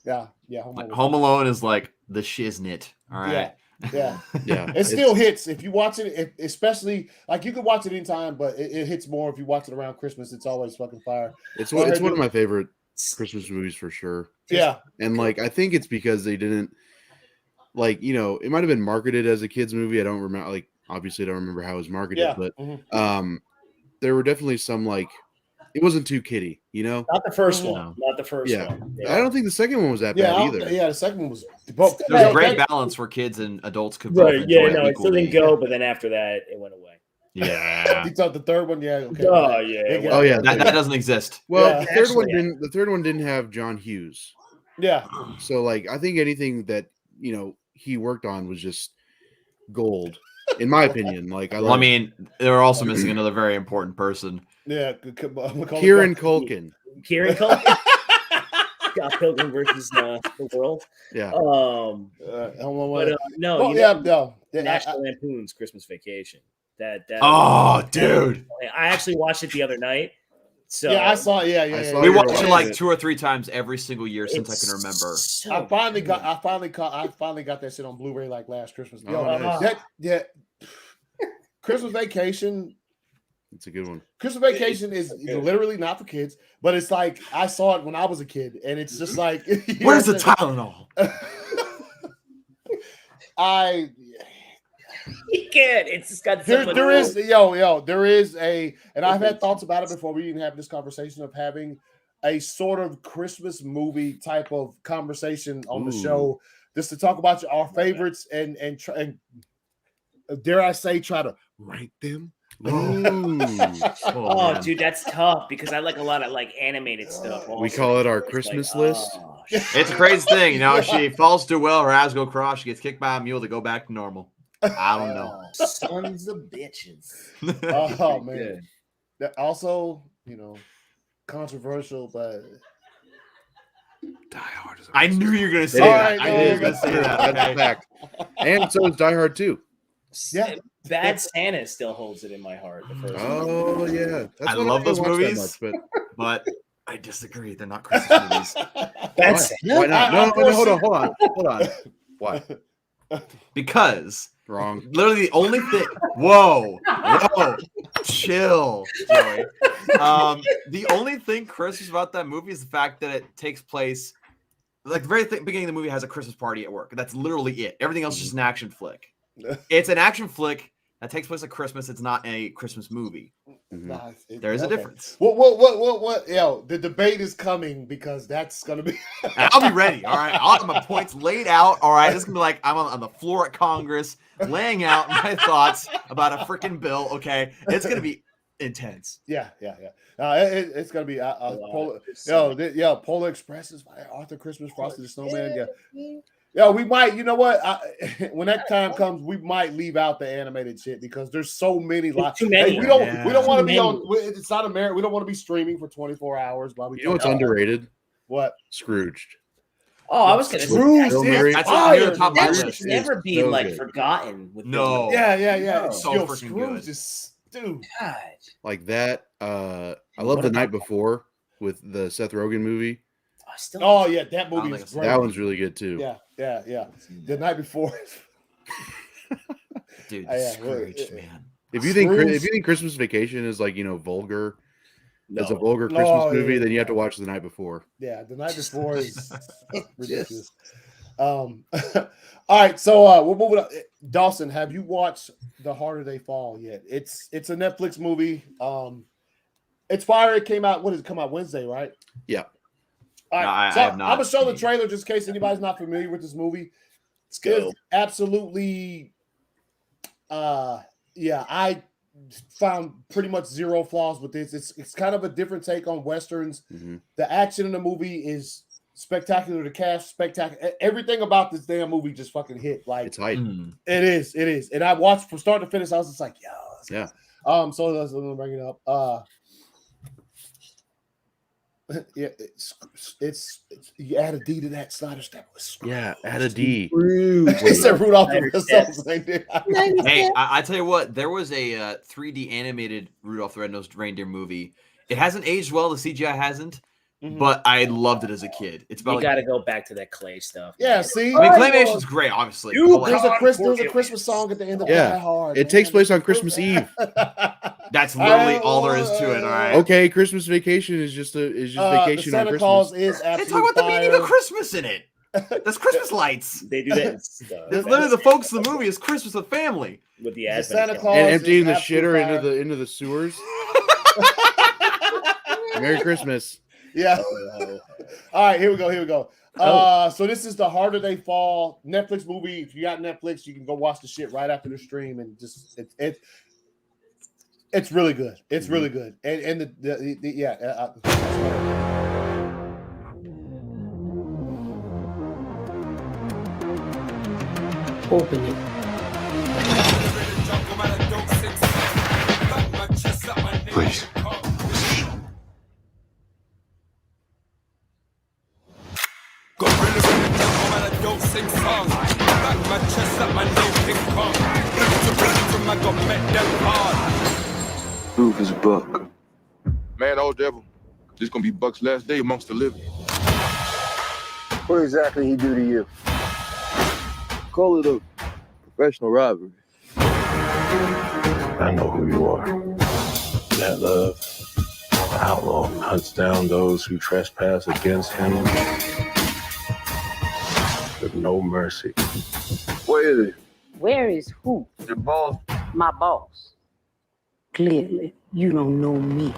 Home Alone is like the shiznit. All right. Yeah. It still hits if you watch it, especially like you can watch it anytime, but it hits more if you watch it around Christmas. It's always fucking fire. It's one of my favorite Christmas movies for sure. Yeah. And like I think it's because they didn't like, you know, it might have been marketed as a kids movie. I don't remember, like obviously I don't remember how it was marketed, but there were definitely some like it wasn't too kiddie, you know. Not the first one. Not the first one. I don't think the second one was that bad either. The second one was. There's a great balance where kids and adults could both enjoy it still didn't go, but then after that, it went away. Yeah. You thought the third one? Yeah. Okay. Oh yeah. Oh yeah. That doesn't exist. Well, the third one didn't have John Hughes. Yeah. So like, I think anything that you know he worked on was just gold, in my opinion. Like, I mean, they were also missing another very important person. Yeah, Kieran Culkin. Kieran Culkin. Scott Pilgrim versus the World. Yeah. National Lampoon's Christmas Vacation. Dude. I actually watched it the other night. So I saw. We watched it like 2 or 3 times every single year since I can remember. I finally got that shit on Blu-ray like last Christmas. Christmas Vacation. It's a good one. Christmas Vacation is literally not for kids, but it's like I saw it when I was a kid, and it's just like where's the Tylenol? You can't. It's just got there is a, and I've had thoughts about it before we even have this conversation of having a sort of Christmas movie type of conversation on the show, just to talk about our favorites and dare I say try to rank them. Dude, that's tough because I like a lot of like animated stuff. Also. We call it our Christmas list. It's a crazy thing, you know. She falls too well, her eyes go cross, she gets kicked by a mule to go back to normal. I don't know. Sons of bitches. Oh man. That also, you know, controversial, but Die Hard is. I knew you were gonna say that. I knew you were gonna say that. That's a fact. And so is Die Hard 2. Yeah. Bad Santa still holds it in my heart. The first one. Yeah. I love those movies, but I disagree. They're not Christmas movies. Bad Santa? Why not? No, hold on. Why? Because wrong. Literally the only thing. Whoa, chill, Joey. The only thing Christmas about that movie is the fact that it takes place like the very beginning of the movie has a Christmas party at work. That's literally it. Everything else is just an action flick. It's an action flick that takes place at Christmas. It's not a Christmas movie. There is a difference. What? Yo, the debate is coming because that's gonna be. I'll be ready. All right, I'll have my points laid out. All right, it's gonna be like I'm on the floor at Congress, laying out my thoughts about a freaking bill. Okay, it's gonna be intense. Yeah. It's gonna be Polar Express is by Arthur Christmas, Frosty the Snowman. Yeah, we might. You know what? When that time comes, we might leave out the animated shit because there's so many. Too many. Hey, we don't want to be on. It's not America. We don't want to be streaming for 24 hours while we. You know what's underrated? What? Scrooged. Oh, I was gonna say that should never be so like good. Forgotten. No. Yeah. So freaking good. Just dude. God. Like that. I love The Night Before with the Seth Rogen movie. Oh yeah, that movie is great. That one's really good too. Yeah. The Night Before. Dude, Scrooge, man. If you think Christmas Vacation is like vulgar, as a vulgar Christmas movie, then you have to watch The Night Before. Yeah, The Night Before is ridiculous. All right, so we're moving on. Dawson, have you watched The Harder They Fall yet? It's a Netflix movie. It's fire. It came out. What did it come out Wednesday, right? Yeah. All right, so I'm gonna show the trailer just in case anybody's not familiar with this movie. It's absolutely. Yeah, I found pretty much zero flaws with this. It's kind of a different take on westerns. The action in the movie is spectacular. The cast spectacular. Everything about this damn movie just fucking hit. Like it's hype. It is. And I watched from start to finish. I was just like, yo, yeah. So let's bring it up. Yeah, it's you add a D to that Snyder step. Yeah, add a D. He said Rudolph the Red-Nosed Hey, I tell you what, there was a 3D animated Rudolph the Red-Nosed Reindeer movie. It hasn't aged well. The CGI hasn't, but I loved it as a kid. It's about you got to go back to that clay stuff. Yeah, see, I mean, claymation's great, obviously. Dude, there's a Christmas song at the end of Die Hard. It takes place on Christmas Eve. That's literally all there is to it. All right. Okay, Christmas Vacation is just vacation on Christmas. Santa Claus is absolutely They talk about the meaning of Christmas in it. There's Christmas lights. They do that. It's literally the focus of the movie is Christmas with family. With the Santa Claus and emptying the shitter into the sewers. Merry Christmas. Yeah. All right, here we go. So this is The Harder They Fall Netflix movie. If you got Netflix, you can go watch the shit right after the stream, and just it's really good. It's really good. And the yeah. Open it. Please. Proof is Buck. Man, old devil. This gonna be Buck's last day amongst the living. What exactly he do to you? Call it a professional robbery. I know who you are. That love. The outlaw hunts down those who trespass against him with no mercy. Where is he? Where is who? Your boss. My boss. Clearly, you don't know me.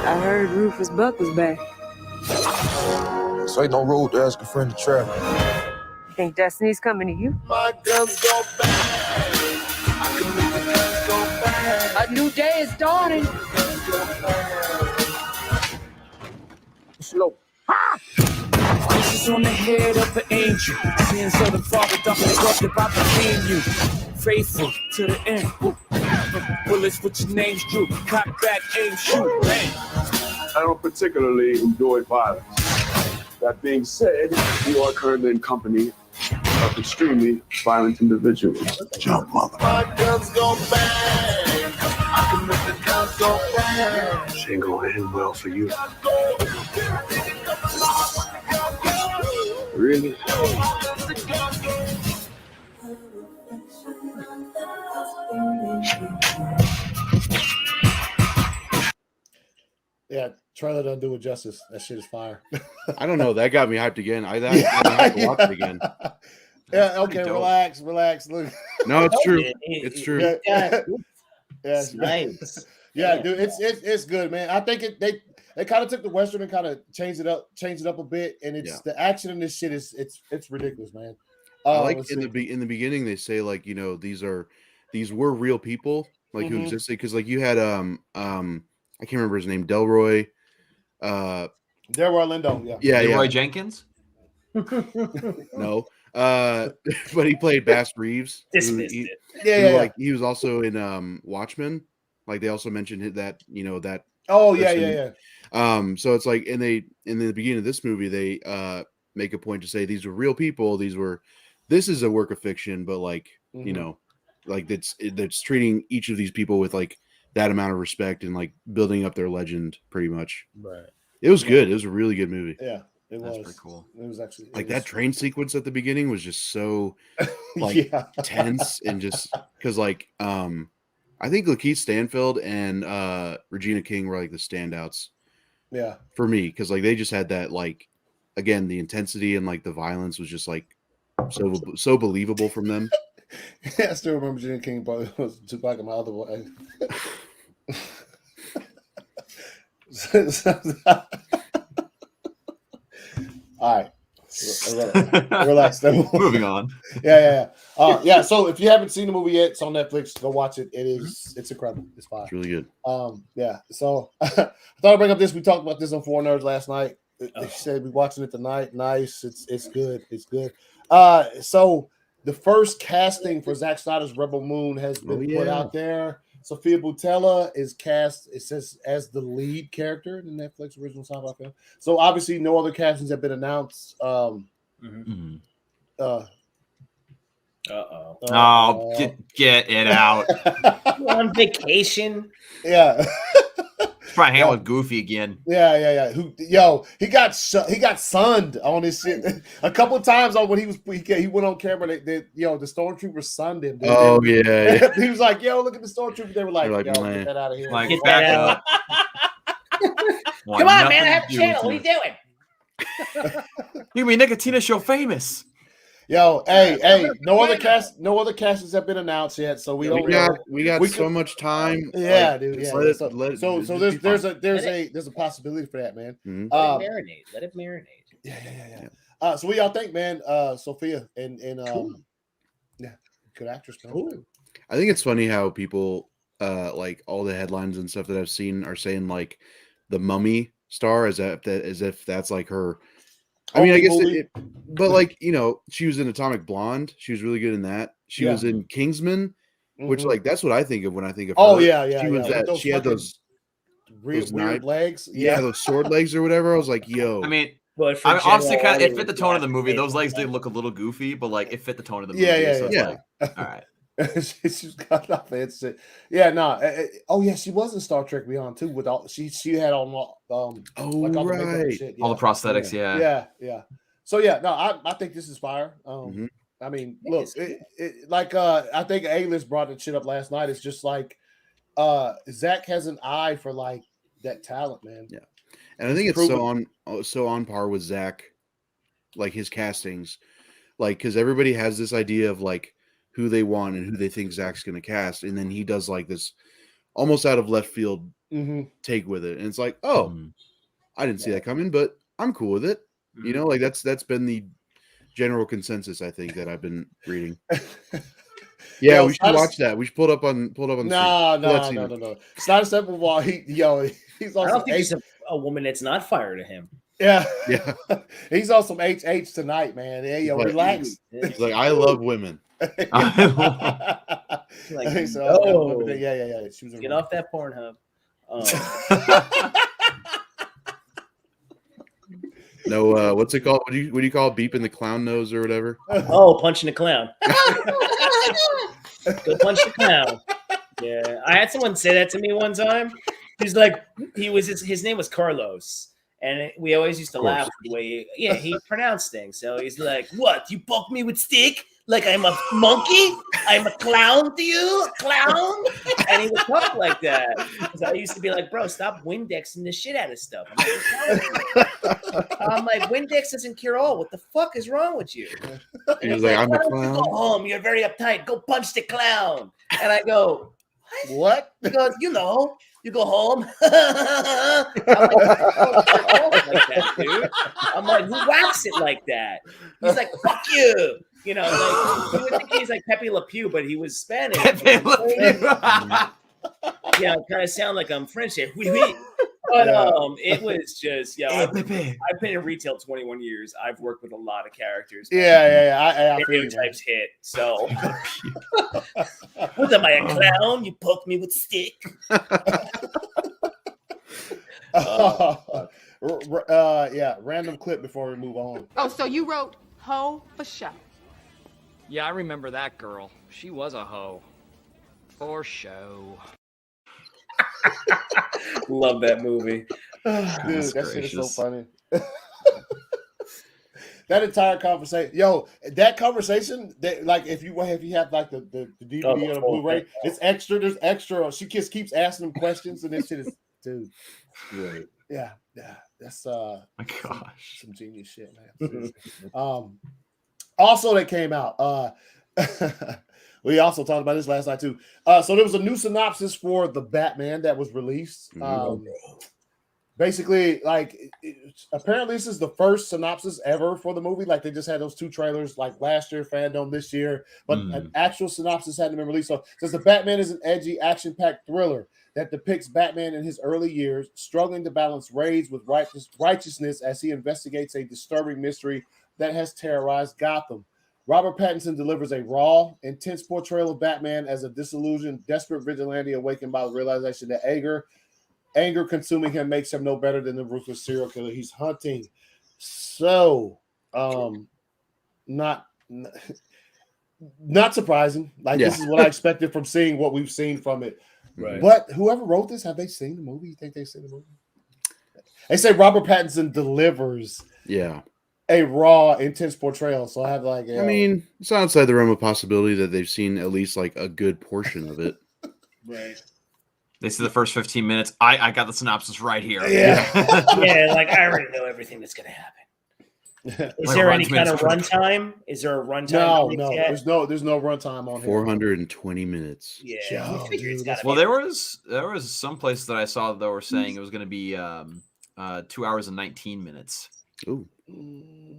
I heard Rufus Buck was back. This ain't no road to ask a friend to travel. You think Destiny's coming to you? My guns go bang. A new day is dawning. Slow. This is on the head of an angel. Sins of the Father, corrupted by became you. Faithful to the end. Bullets with your names drew. Cock back, aim, shoot, bang. I don't particularly enjoy violence. That being said, you are currently in company of extremely violent individuals. Jump, mother. My guns go bang. I can make the guns go bang. This ain't gonna end well for you. Really? Yeah, trailer doesn't do it justice. That shit is fire. I don't know. That got me hyped again. I have to watch it again. Yeah, okay, relax. Look. No, it's true. It's true. Yeah, nice. Yeah, dude, it's good, man. I think they kind of took the Western and kind of changed it up a bit, and the action in this shit is it's ridiculous, man. I like in the beginning they say, like, you know, these were real people, like, who existed, because like you had I can't remember his name, Delroy Lindo, Delroy Jenkins. No, but he played Bass Reeves. He was also in Watchmen. Like, they also mentioned that, you know, that. Oh yeah. So it's like, and they in the beginning of this movie they make a point to say these were real people. This is a work of fiction, but like, you know, like that's treating each of these people with like that amount of respect and like building up their legend pretty much. Right. It was good. It was a really good movie. Yeah, That's pretty cool. It was actually that train sequence at the beginning was just so like tense, and just because like I I think Lakeith Stanfield and Regina King were like the standouts. Yeah. For me, because like they just had that like, again, the intensity and like the violence was just like so believable from them. Yeah, I still remember Regina King, but was Tupac and my other boy. All right. Relax. Moving on. Yeah. So if you haven't seen the movie yet, it's on Netflix. Go watch it. It's incredible. It's fine. It's really good. Yeah. So I thought I'd bring up this. We talked about this on Four Nerds last night. They said we're watching it tonight. Nice. It's good. It's good. So the first casting for Zack Snyder's Rebel Moon has been put out there. Sophia Boutella is cast, it says, as the lead character in the Netflix original sci-fi film. So obviously no other castings have been announced. Get it out. You on vacation? Yeah. Try hang out with Goofy again. Yeah. He got sunned on his shit a couple of times. On when he went on camera. The stormtroopers sunned him. Dude. Oh yeah. He was like, "Yo, look at the stormtroopers." They were like, like, "Yo, get that out of here." Like, Get that out. Come on, man! I have a channel. What are you doing? You mean Nicotina Show famous? Yo, hey, no other castings have been announced yet, so we got so much time. Yeah, like, dude. Yeah. So there's a possibility for that, man. Let it marinate. Yeah. So what y'all think, man? Sophia and good actress, man. Ooh. I think it's funny how people like all the headlines and stuff that I've seen are saying like the Mummy star as if that's like her. I mean, I guess but like, she was in Atomic Blonde. She was really good in that. She was in Kingsman, which like that's what I think of when I think of her. Oh yeah. She was she had those weird legs. Yeah, those sword legs or whatever. I was like, yo. I mean, honestly, it fit the tone of the movie. Those legs did look a little goofy, but like it fit the tone of the movie. Yeah. Like, all right. She's got nothing. Yeah, no. She was in Star Trek Beyond too. With all she had on all the makeup and shit. All the prosthetics. Yeah. So I think this is fire. I mean, look, I think A-List brought that shit up last night. It's just like Zach has an eye for like that talent, man. Yeah, and I think it's so on par with Zach, like his castings, like because everybody has this idea of like who they want and who they think Zach's going to cast, and then he does like this almost out of left field take with it, and it's like, I didn't see that coming, but I'm cool with it. Like that's been the general consensus I think that I've been reading. Yeah, we should watch that. We should pull it up on. No. Snyder Steppenwall, he's also. I don't think he's a woman that's not fire to him. Yeah. He's on some HH tonight, man. Hey, relax. He's like, I love women. Like, yeah. She was get off that Pornhub. No, what's it called? What do you call it? Beeping the clown nose or whatever? Oh, punching the clown. Go punch the clown. Yeah, I had someone say that to me one time. He's like, his name was Carlos, and we always used to laugh at the way he pronounced things. So he's like, "What? You poke me with stick? Like I'm a monkey? I'm a clown to you? A clown?" And he would talk like that. Because I used to be like, "Bro, stop Windexing the shit out of stuff." I'm like, Windex doesn't cure all. What the fuck is wrong with you? And he's like, "I'm a clown." Go home. You're very uptight. Go punch the clown. And I go, "What?" He goes, you go home. I'm like, who whacks it like that? He's like, "Fuck you." You would think he's like Pepe Le Pew, but he was Spanish. Pepe Le Pew. Yeah, I kind of sound like I'm French here. But it was just I've been in retail 21 years. I've worked with a lot of characters. I stereotypes hit. So what am I, a clown? You poke me with stick. Random clip before we move on. Oh, so you wrote "Ho" for show. Yeah, I remember that girl. She was a hoe. For show. Love that movie. Dude, that shit is so funny. That entire conversation, that conversation, that like if you have like the DVD or the Blu-ray, it's extra. There's extra. She just keeps asking them questions, and this shit is, dude. Right. Yeah. That's my gosh, some genius shit, man. Also, that came out. We also talked about this last night too. So there was a new synopsis for the Batman that was released. Basically, like apparently this is the first synopsis ever for the movie. Like they just had those 2 trailers like last year, Fandom this year, but an actual synopsis hadn't been released. So it says the Batman is an edgy, action-packed thriller that depicts Batman in his early years, struggling to balance rage with righteousness as he investigates a disturbing mystery that has terrorized Gotham. Robert Pattinson delivers a raw, intense portrayal of Batman as a disillusioned, desperate vigilante awakened by the realization that anger consuming him makes him no better than the ruthless serial killer he's hunting. So, not surprising. Like this is what I expected from seeing what we've seen from it. Right. But whoever wrote this, have they seen the movie? You think they've seen the movie? They say Robert Pattinson delivers a raw, intense portrayal. So I have like, I mean, it's not outside the realm of possibility that they've seen at least like a good portion of it. Right. They see the first 15 minutes. I got the synopsis right here. Yeah. Like I already know everything that's going to happen. Is there any kind of runtime? Is there a runtime? No. There's no runtime on here. 420 minutes. Yeah. Well, there was some places that I saw that were saying it was going to be 2 hours and 19 minutes. Ooh.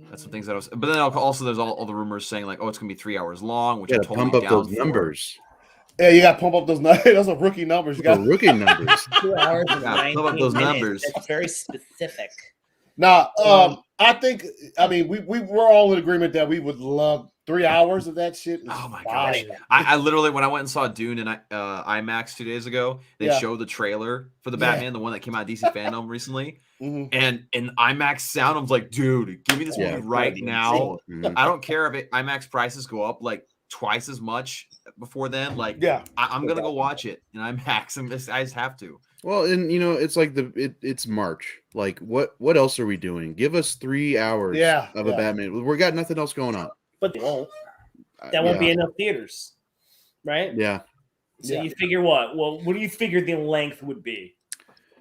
That's some things that I was. But then also there's all the rumors saying like, oh, it's going to be 3 hours long, which I'm totally pump up those numbers. Yeah, you got to pump up those numbers. Those are rookie numbers. You got rookie numbers. 2 hours and 19 pump up those minutes. numbers. That's very specific. Now, I think, I mean, we're all in agreement that we would love 3 hours of that shit. Oh my gosh! I literally, when I went and saw Dune in IMAX 2 days ago, they showed the trailer for the Batman, the one that came out of DC Fandom recently, and in IMAX sound, I was like, dude, give me this movie right now. I don't care if IMAX prices go up like twice as much before then. Like, I'm gonna go watch it in IMAX, and I just have to. Well, and it's like it's March. Like, what else are we doing? Give us 3 hours of a Batman. We got nothing else going on. But that won't be enough theaters, right? Yeah. So you figure what? Well, what do you figure the length would be?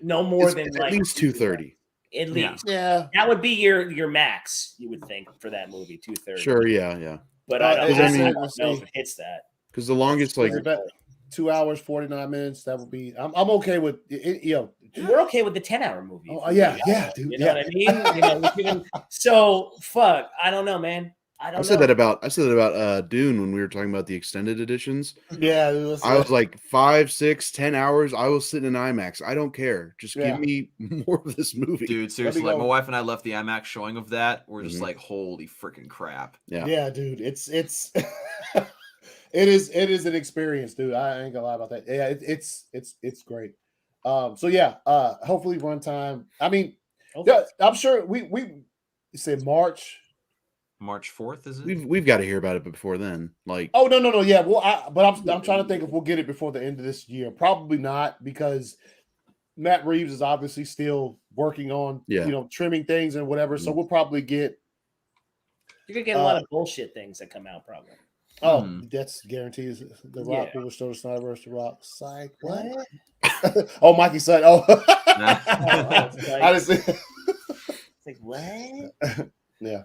No more than at like least 2:30. At least, yeah. That would be your max. You would think for that movie, 2:30. Sure, yeah. But I don't know if it hits that. Because the longest, like 2 hours 49 minutes, that would be. I'm okay with it. We're okay with the 10-hour movie. Oh yeah, dude. You know what I mean? So fuck. I don't know, man. I said that about Dune when we were talking about the extended editions. Yeah, I was like 5, 6, 10 hours. I will sit in IMAX. I don't care. Just give me more of this movie, dude. Seriously, like my wife and I left the IMAX showing of that. We're just like, holy freaking crap. Yeah, dude. It's it is an experience, dude. I ain't gonna lie about that. Yeah, it's great. So yeah, hopefully runtime. I mean, I'm sure we said March 4th, is it? We've got to hear about it before then. Like, oh no, yeah. Well, but I'm trying to think if we'll get it before the end of this year. Probably not, because Matt Reeves is obviously still working on trimming things and whatever. So we'll probably get. You're gonna get a lot of bullshit things that come out, probably. Oh, that's guaranteed. The Rock people show the Snyderverse. The Rock. Psych. What? Oh, Mikey said. Oh, I just. It's like what? Yeah.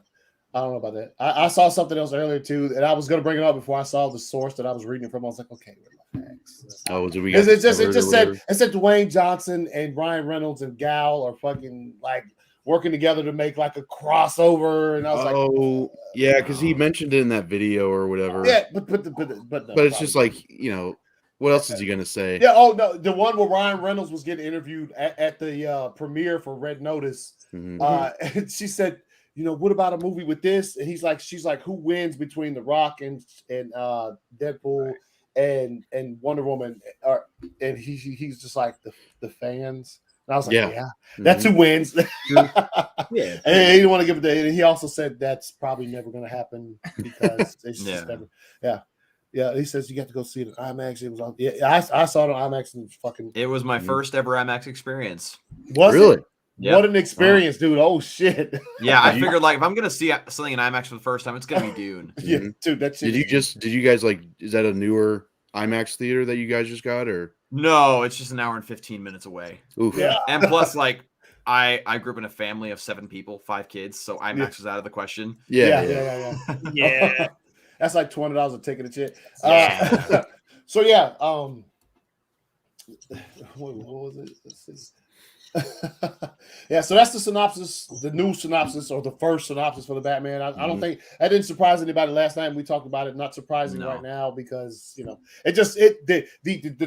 I don't know about that. I saw something else earlier too, and I was going to bring it up before I saw the source that I was reading from. I was like, okay, where are my facts? Oh, did we? It just said Dwayne Johnson and Ryan Reynolds and Gal are fucking like working together to make like a crossover, and I was like, oh yeah, because he mentioned it in that video or whatever. Yeah, but it's just like what else is he gonna say? Yeah. Oh no, the one where Ryan Reynolds was getting interviewed at the premiere for Red Notice, and she said, what about a movie with this? And she's like, who wins between The Rock and Deadpool and Wonder Woman? And he's just like the fans. And I was like, that's who wins. And he didn't want to give it to. And he also said that's probably never going to happen because it's just never. Yeah. He says you got to go see it in IMAX. It was on. Yeah, I saw it on IMAX and fucking. It was my first ever IMAX experience. Was really? It? What an experience, dude. Oh shit. Yeah, I figured like if I'm gonna see something in IMAX for the first time, it's gonna be Dune. Yeah, dude, that shit. Did you guys like, is that a newer IMAX theater that you guys just got, or? No, it's just an hour and 15 minutes away. Oof. Yeah. And plus, like, I grew up in a family of 7 people, 5 kids, so IMAX was out of the question. Yeah. Yeah. That's like $20 a ticket and shit. Yeah. So yeah, what was it? Let's see. Yeah, so that's the synopsis, the new synopsis, or the first synopsis for the Batman. I don't think that didn't surprise anybody last night. We talked about it. Not surprising right now because the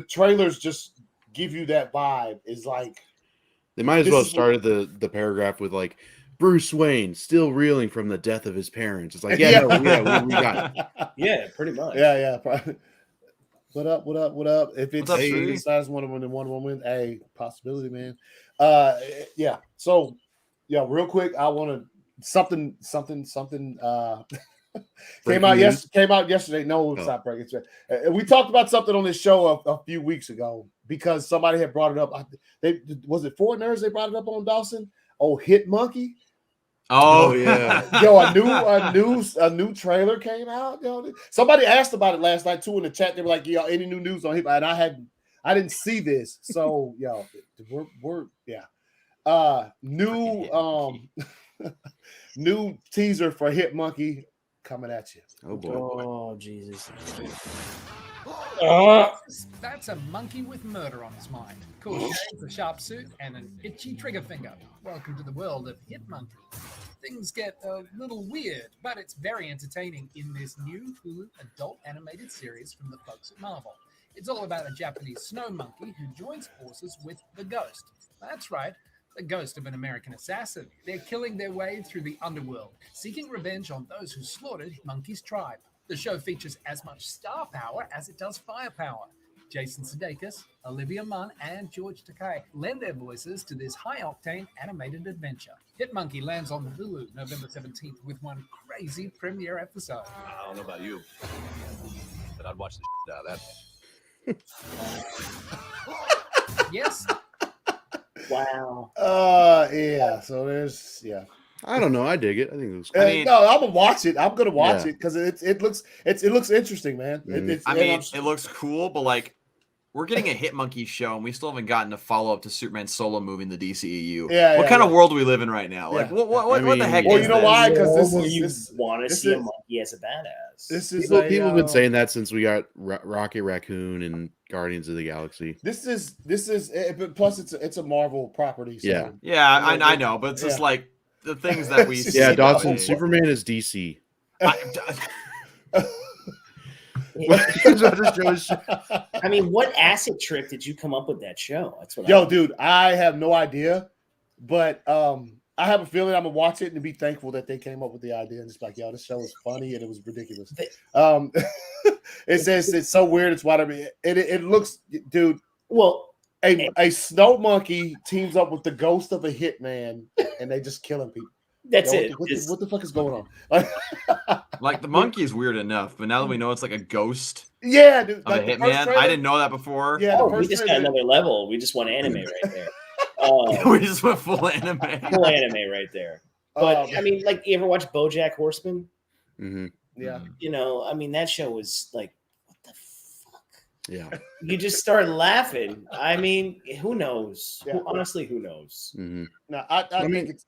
trailers just give you that vibe. Is like they might as well have started the paragraph with like Bruce Wayne still reeling from the death of his parents. It's like we got it. Yeah, pretty much. Yeah. Probably. What up? If it's decides one of them and one of them wins, hey, possibility, man. Yeah. So, yeah, real quick, I want to something. Came out yesterday. No, it's not breaking. We talked about something on this show a few weeks ago because somebody had brought it up. Was it 4 Nerds? They brought it up on Dawson. Oh, Hit Monkey. Oh yeah. Yo, a new trailer came out. Yo, somebody asked about it last night too in the chat. They were like, "Yo, any new news on Hit?" And I didn't see this. So, yo, we're new teaser for Hit Monkey coming at you. Oh boy. Oh Jesus. That's a monkey with murder on his mind. Cool shades, a sharp suit, and an itchy trigger finger. Welcome to the world of Hit Monkey. Things get a little weird, but it's very entertaining in this new Hulu adult animated series from the folks at Marvel. It's all about a Japanese snow monkey who joins forces with the Ghost. That's right, the ghost of an American assassin. They're killing their way through the underworld, seeking revenge on those who slaughtered Monkey's tribe. The show features as much star power as it does firepower. Jason Sudeikis, Olivia Munn, and George Takei lend their voices to this high-octane animated adventure. Hit Monkey lands on Hulu November 17th with one crazy premiere episode. I don't know about you, but I'd watch the shit out of that. Yes. Wow. Yeah. So there's I don't know. I dig it. I think it looks cool. No, I'm gonna watch it. I'm gonna watch it because it looks interesting, man. It looks cool, but like we're getting a Hit Monkey show, and we still haven't gotten a follow up to Superman's solo movie in the DCEU. What kind of world do we live in right now? Like, what the heck? Well, is you know this? why? Because you want to see a monkey as a badass. This is people have been saying that since we got Rocket Raccoon and Guardians of the Galaxy. This is plus it's a Marvel property. So, I know, but it's just like the things that we see. Yeah, Dawson, Superman is DC. I mean, what acid trip did you come up with that show? That's what. Dude, I have no idea, but I have a feeling I'm gonna watch it and be thankful that they came up with the idea and just like, yo, this show is funny and it was ridiculous. It says it's so weird. It's whatever. It looks, dude. Well, a snow monkey teams up with the ghost of a hitman and they just killing people. That's it. What the fuck is going on? Like the monkey is weird enough, but now that we know it's like a ghost, yeah, dude, of a hitman, I didn't know that before. Yeah, we just got another level. We just went anime right there. We just went full anime. Full anime right there. But I mean, like, you ever watch BoJack Horseman? Mm-hmm. Yeah. You know, I mean, that show was like, what the fuck? Yeah. You just start laughing. I mean, who knows? Yeah. Honestly, who knows? Mm-hmm. No, I think it's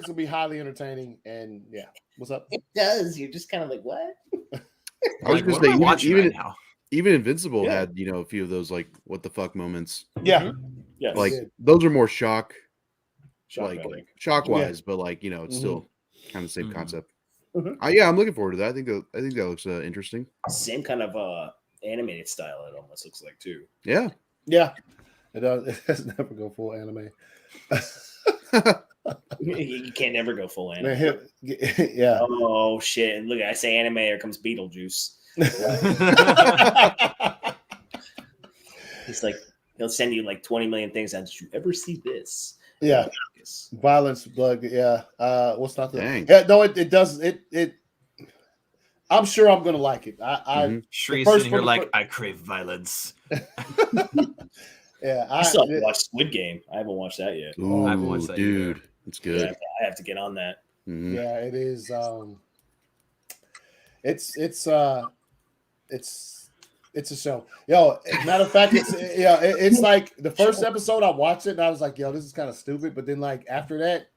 gonna be highly entertaining, and yeah. What's up? It does. You're just kind of like, what? I was gonna say, even Invincible had, a few of those like what the fuck moments. Yeah. Yes. Like those are more shock wise, but like, it's still kind of the same concept. Mm-hmm. Yeah, I'm looking forward to that. I think that looks interesting. Same kind of animated style it almost looks like too. Yeah. Yeah. It does. It does never go full anime. You can't never go full anime. Yeah. Oh shit! Look, I say anime. Here comes Beetlejuice. He's like, he'll send you like 20 million things. Did you ever see this? Yeah. Violence, blood. Yeah. What's not the? Dang. Yeah. No, it does. It. I'm sure I'm gonna like it. Shree's sitting here like, I crave violence. Yeah, I still have to watch Squid Game. I haven't watched that yet. Ooh, I haven't watched that dude, either. it's good. Yeah, I have to get on that. Mhm. Yeah, it is. It's a show. Yo, matter of fact, it's like the first episode I watched it and I was like, yo, this is kind of stupid. But then like after that,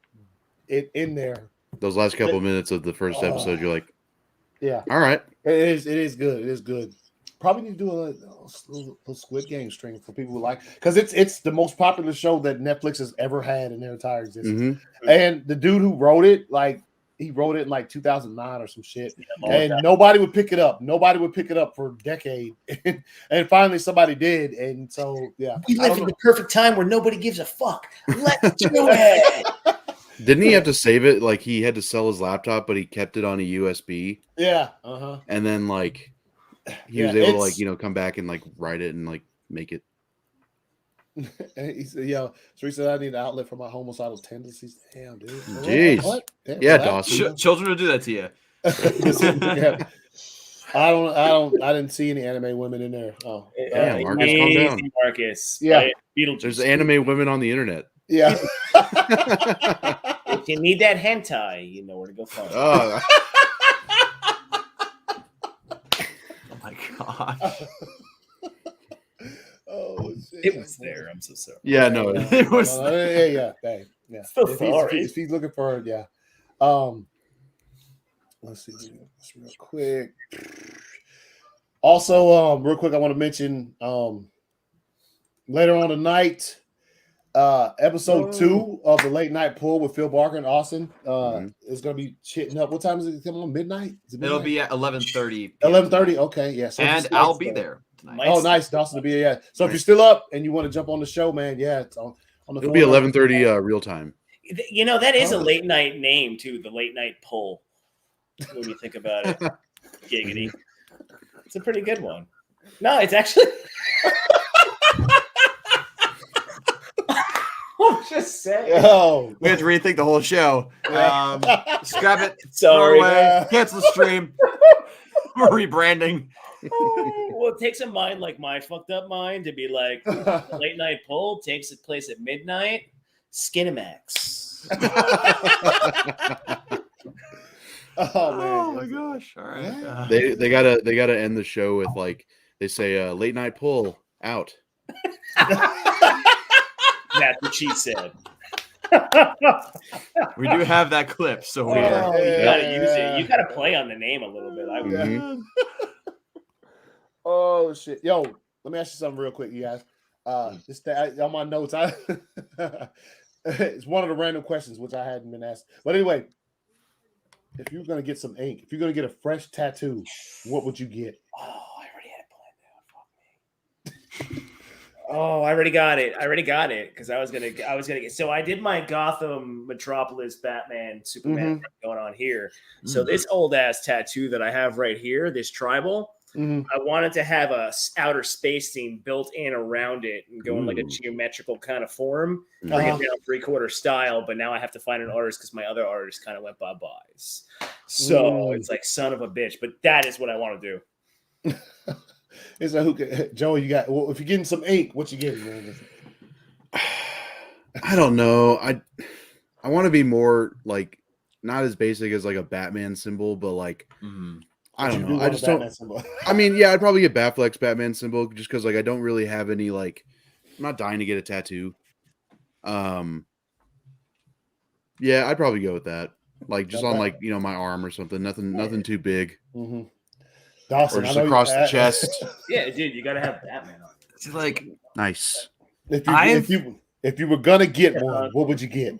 it in there. Those last couple of minutes of the first episode, you're like, yeah, all right. It is good. It is good. Probably need to do a Squid Game stream for people who like, because it's the most popular show that Netflix has ever had in their entire existence. And the dude who wrote it, like he wrote it in like 2009 or some shit, and nobody would pick it up. Nobody would pick it up for a decade, and finally somebody did. And so yeah, we live in the perfect time where nobody gives a fuck. Let's do it. Didn't he have to save it? Like he had to sell his laptop, but he kept it on a USB. Yeah. And then like he was able to like, come back and like write it and like make it. And he said, "Yo," so he said, "I need an outlet for my homicidal tendencies." Damn, dude. Jeez. What? Damn, yeah, relax, Dawson. Children will do that to you. I didn't see any anime women in there. Oh, yeah, Marcus, calm down. Marcus. Yeah, Beetlejuice. There's anime women on the internet. Yeah. If you need that hentai, you know where to go find it. Oh. Oh my god. Oh shit. It was there. I'm so sorry. Yeah, no, it was. Yeah. So If he's looking for it, yeah. Let's see this real quick. Also, real quick, I want to mention later on tonight, episode 2 of the Late Night Pool with Phil Barker and Austin is going to be shitting up. What time is it? Come on, midnight? It'll be at 11:30. 11:30. Okay, yeah. So and I'll be there tonight. Oh, nice, Dawson to be here. Yeah. So if you're still up and you want to jump on the show, man, yeah, it's on the. It'll be 11:30 real time. You know, that is a late night name too. The Late Night Pull. When you think about it, giggity. It's a pretty good one. No, it's actually. I'm just saying. Oh, we have to rethink the whole show. Scrap it. Sorry. Throw away. Cancel the stream. We're rebranding. Well, it takes a mind like my fucked up mind to be like, Late Night Pull takes place at midnight. Skinemax. Oh my gosh! All right. They gotta end the show with like they say Late Night Pull out. That's what she said. We do have that clip, so we you gotta use it. You gotta play on the name a little bit. I would. Oh shit, yo! Let me ask you something real quick, you guys. Just on my notes, it's one of the random questions which I hadn't been asked. But anyway, if you're gonna get some ink, if you're gonna get a fresh tattoo, what would you get? Oh, I already had it planned out. Fuck me. Oh, I already got it because I was gonna get. So I did my Gotham Metropolis Batman Superman going on here. So this old ass tattoo that I have right here, this tribal. I wanted to have a outer space scene built in around it and go in like a geometrical kind of form, bring it down 3/4 style. But now I have to find an artist because my other artist kind of went bye-byes. So it's like son of a bitch. But that is what I want to do. It's like, Joey, you got. Well, if you're getting some ink, what you getting, man? I don't know. I want to be more like not as basic as like a Batman symbol, but like. I don't know. I just don't. I mean, yeah, I'd probably get Batfleck's Batman symbol just because, like, I don't really have any like. I'm not dying to get a tattoo. Yeah, I'd probably go with that. Like, just on like my arm or something. Nothing too big. Dawson, or just across the chest. Yeah, dude, you gotta have Batman on. It's like nice. If you were gonna get one, what would you get?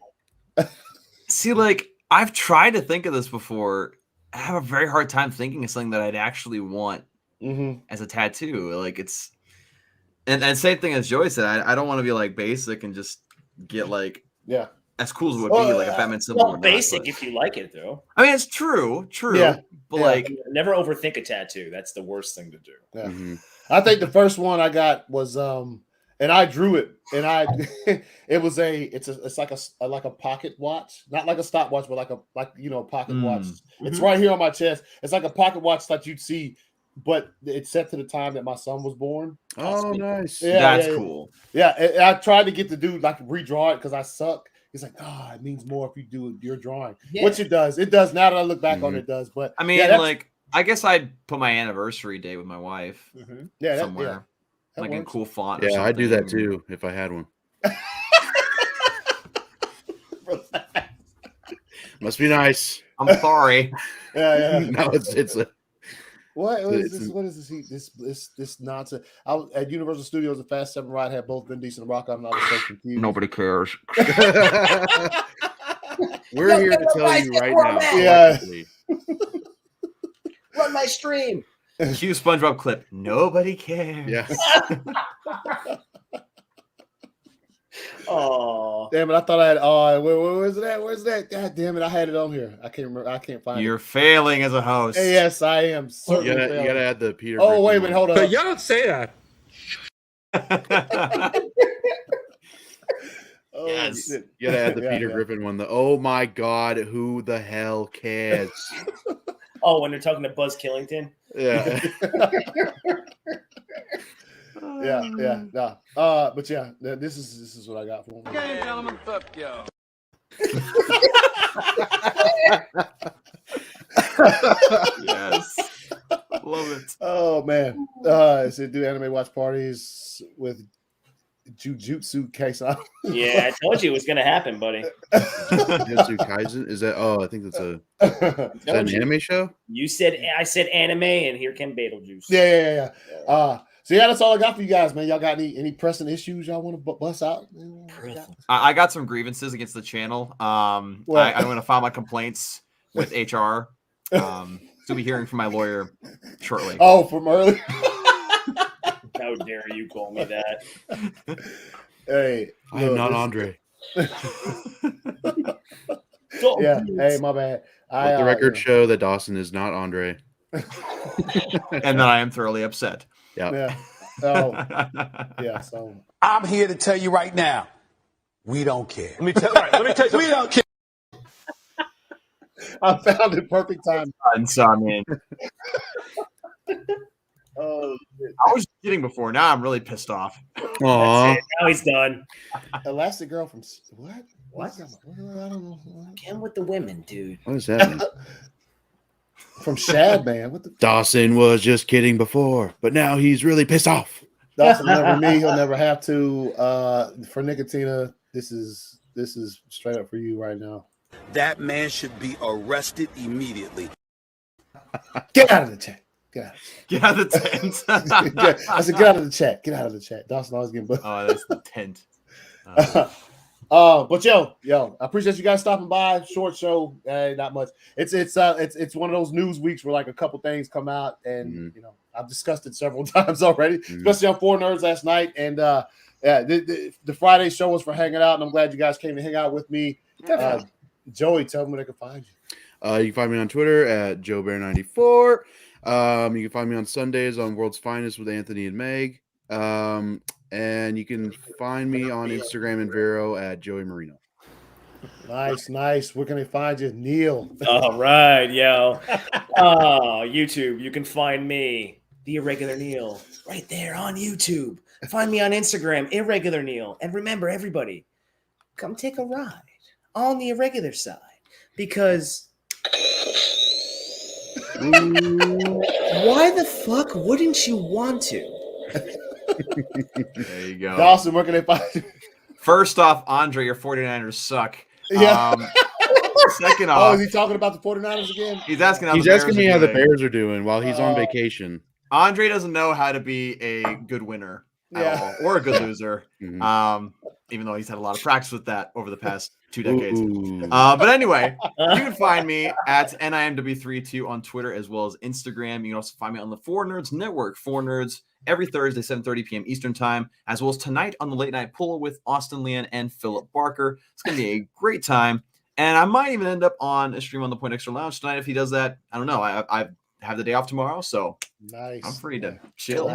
See, like I've tried to think of this before. I have a very hard time thinking of something that I'd actually want as a tattoo. Like it's, and same thing as Joey said. I don't want to be like basic and just get like as cool as it would be like a Batman symbol. Well, basic if you like it though. I mean, it's true. Yeah. But like, never overthink a tattoo. That's the worst thing to do. Yeah. I think the first one I got was and I drew it, and it's like a pocket watch, not like a stopwatch, but like a pocket watch. It's right here on my chest. It's like a pocket watch that you'd see but it's set to the time that my son was born. Oh, nice. That's cool. Yeah, and I tried to get the dude like redraw it because I suck. He's like, it means more if you do your drawing, which it does. It does. Now that I look back on it, it does. But I mean, like, I guess I'd put my anniversary day with my wife. Yeah, somewhere, that like in works. cool font. Or Yeah, something. I'd do that too if I had one. Must be nice. I'm sorry. Yeah. No, it's a. What is this? What is this? This nonsense. I was at Universal Studios. The Fast 7 ride had both Vin Diesel and Rock on. And I was so confused. Nobody cares. We're here to tell you right now. Yeah. Run my stream. Cue SpongeBob clip. Nobody cares. Yes. Oh, damn it! I thought I had. Oh, where's that? Where's that? God damn it! I had it on here. I can't remember. I can't find You're it. failing as a host. Yes, I am. You gotta add the Peter. Oh, wait a minute. Hold on. But you don't say that. Yes. Shit. You gotta add the Peter Griffin one. Oh my God, who the hell cares? Oh, when they're talking to Buzz Killington. Yeah. Yeah. But yeah, this is what I got for him. Okay, gentlemen, fuck y'all. Yes. Love it. Oh man. So do anime watch parties with Jujutsu Kaisen. Yeah, I told you it was gonna happen, buddy. Jujutsu Kaisen? Is that? Oh, I think that's is that an anime show. I said anime, and here came Beetlejuice. Yeah. So yeah, that's all I got for you guys, man. Y'all got any pressing issues y'all want to bust out? I got some grievances against the channel. I'm going to file my complaints with HR. So be hearing from my lawyer shortly. Oh, from early. How dare you call me that? Hey, I am not Andre. Yeah. Hey, my bad. Let the record show that Dawson is not Andre. And that I am thoroughly upset. Yeah. Oh, yeah. So I'm here to tell you right now, we don't care. Let me tell you. We don't care. I found it perfect time. So I mean, oh, I was kidding before. Now I'm really pissed off. Aww. Now he's done. Elastic Girl from what? What? I don't know. Again with the women, dude. What is that? From Shad Man. What the? Dawson was just kidding before, but now he's really pissed off. Dawson never me. He'll never have to. For Nicotina, this is straight up for you right now. That man should be arrested immediately. Get out of the chat. Get out of the tent. I said, get out of the chat. Get out of the chat. Dawson always getting booked. Oh, that's the tent. But yo, I appreciate you guys stopping by. Short show, not much. It's one of those news weeks where like a couple things come out, and you know I've discussed it several times already, especially on Four Nerds last night. And the Friday show was for hanging out, and I'm glad you guys came to hang out with me. Joey, tell them where they can find you. You can find me on Twitter at JoeBear94. You can find me on Sundays on World's Finest with Anthony and Meg. And you can find me on Instagram and Vero at Joey Marino. Nice. Where can they find you? Neil. All right, yo. YouTube. You can find me, The Irregular Neil, right there on YouTube. Find me on Instagram, Irregular Neil. And remember, everybody, come take a ride on the irregular side. Because why the fuck wouldn't you want to? There you go. Dawson, where can they find you? First off, Andre, your 49ers suck. Yeah. Second off, is he talking about the 49ers again? He's asking me how the Bears are doing while he's on vacation. Andre doesn't know how to be a good winner at all, or a good loser. Even though he's had a lot of practice with that over the past 2 decades. But anyway, you can find me at NIMW32 on Twitter as well as Instagram. You can also find me on the Four Nerds Network, Four Nerds, every Thursday, 7:30 p.m. Eastern Time, as well as tonight on the Late Night Pull with Austin Leon and Philip Barker. It's going to be a great time. And I might even end up on a stream on the Point Extra Lounge tonight if he does that. I don't know. I have the day off tomorrow, so nice. I'm free to chill.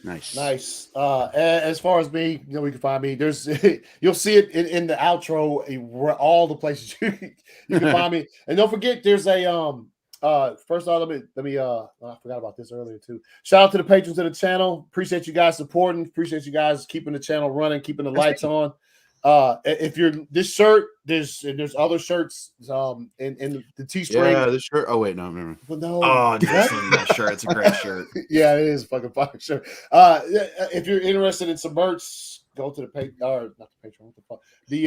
Nice. As far as me, you know, we can find me. There's you'll see it in the outro where all the places you can find me. And don't forget, there's a First off, let me I forgot about this earlier too. Shout out to the patrons of the channel. Appreciate you guys supporting. Appreciate you guys keeping the channel running, keeping the lights on. If you're this shirt, there's other shirts in the Teespring. Yeah, this shirt. Oh wait, no. Well, no. Oh, dude, that shirt. It's a great shirt. Yeah, it is a fucking fire shirt. If you're interested in some merch, go to the page or not the Patreon. What the fuck? The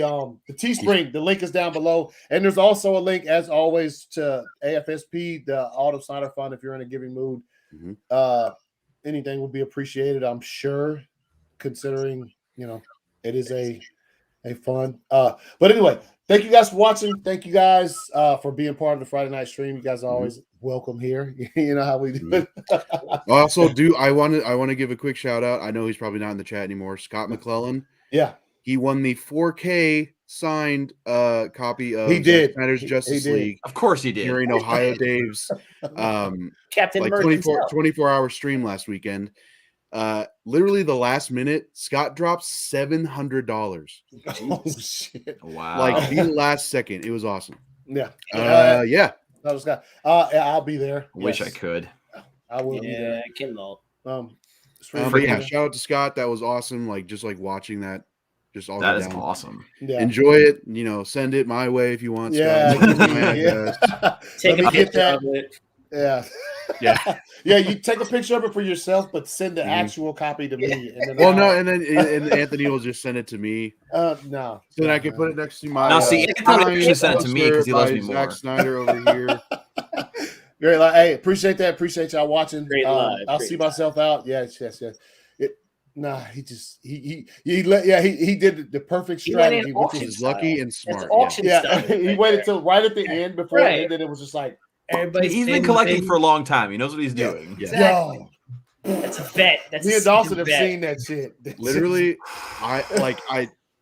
Teespring. The link is down below, and there's also a link, as always, to AFSP, the Autumn Snyder Fund. If you're in a giving mood, anything will be appreciated, I'm sure, considering it is a fun. But anyway, thank you guys for watching. Thank you guys for being part of the Friday night stream. You guys are always welcome here. You know how we do it. Also, I want to give a quick shout out. I know he's probably not in the chat anymore. Scott McClellan. Yeah, he won the 4K signed copy of Zack Snyder's Justice League. Of course he did. During Ohio Dave's Captain like Merc 24-hour stream last weekend. Literally the last minute, Scott dropped $700. Oh shit! Wow! Like the last second, it was awesome. Yeah. Yeah. That was Scott. I'll be there. Wish I could. I will be there. Kindle. But yeah, shout out to Scott. That was awesome. Like just like watching that. Just all that is down. awesome. Yeah. Enjoy it. Send it my way if you want. Yeah. Take a picture of it. Yeah. Yeah. You take a picture of it for yourself, but send the actual copy to me. And then and Anthony will just send it to me. No. So then I can put it next to my. Now, see, Anthony should send it to me because he loves me more. Zack Snyder over here. Great, hey, appreciate that. Appreciate y'all watching. Great live. I'll see myself out. Yes. He did the perfect strategy, which is lucky and smart. Yeah, he waited till right at the end before it ended. It was just like he's been collecting for a long time. He knows what he's doing. Exactly. That's a vet. That's me and Dawson have seen that shit. Literally,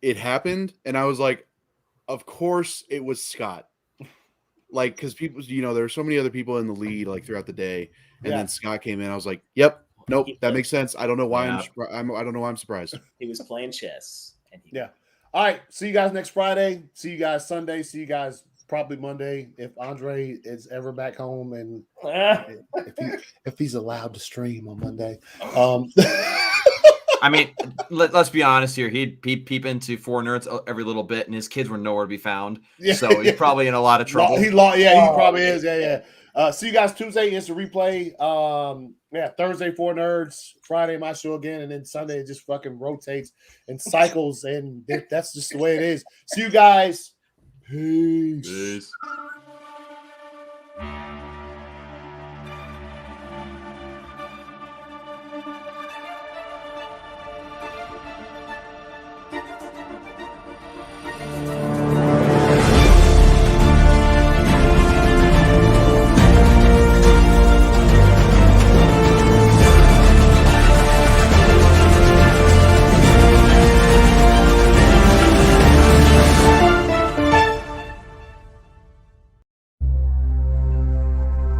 it happened, and I was like, of course it was Scott. Like, because people, there were so many other people in the lead like throughout the day, and then Scott came in. I was like, yep. Nope, that makes sense. I don't know why I don't know why I'm surprised. He was playing chess. Yeah. All right. See you guys next Friday. See you guys Sunday. See you guys probably Monday if Andre is ever back home and if he's allowed to stream on Monday. I mean, let's be honest here. He'd peep into Four Nerds every little bit, and his kids were nowhere to be found. Yeah. So he's probably in a lot of trouble. He probably is. Yeah. See you guys Tuesday. It's a replay. Thursday, Four Nerds. Friday, my show again. And then Sunday, it just fucking rotates and cycles. And that's just the way it is. See you guys. Peace.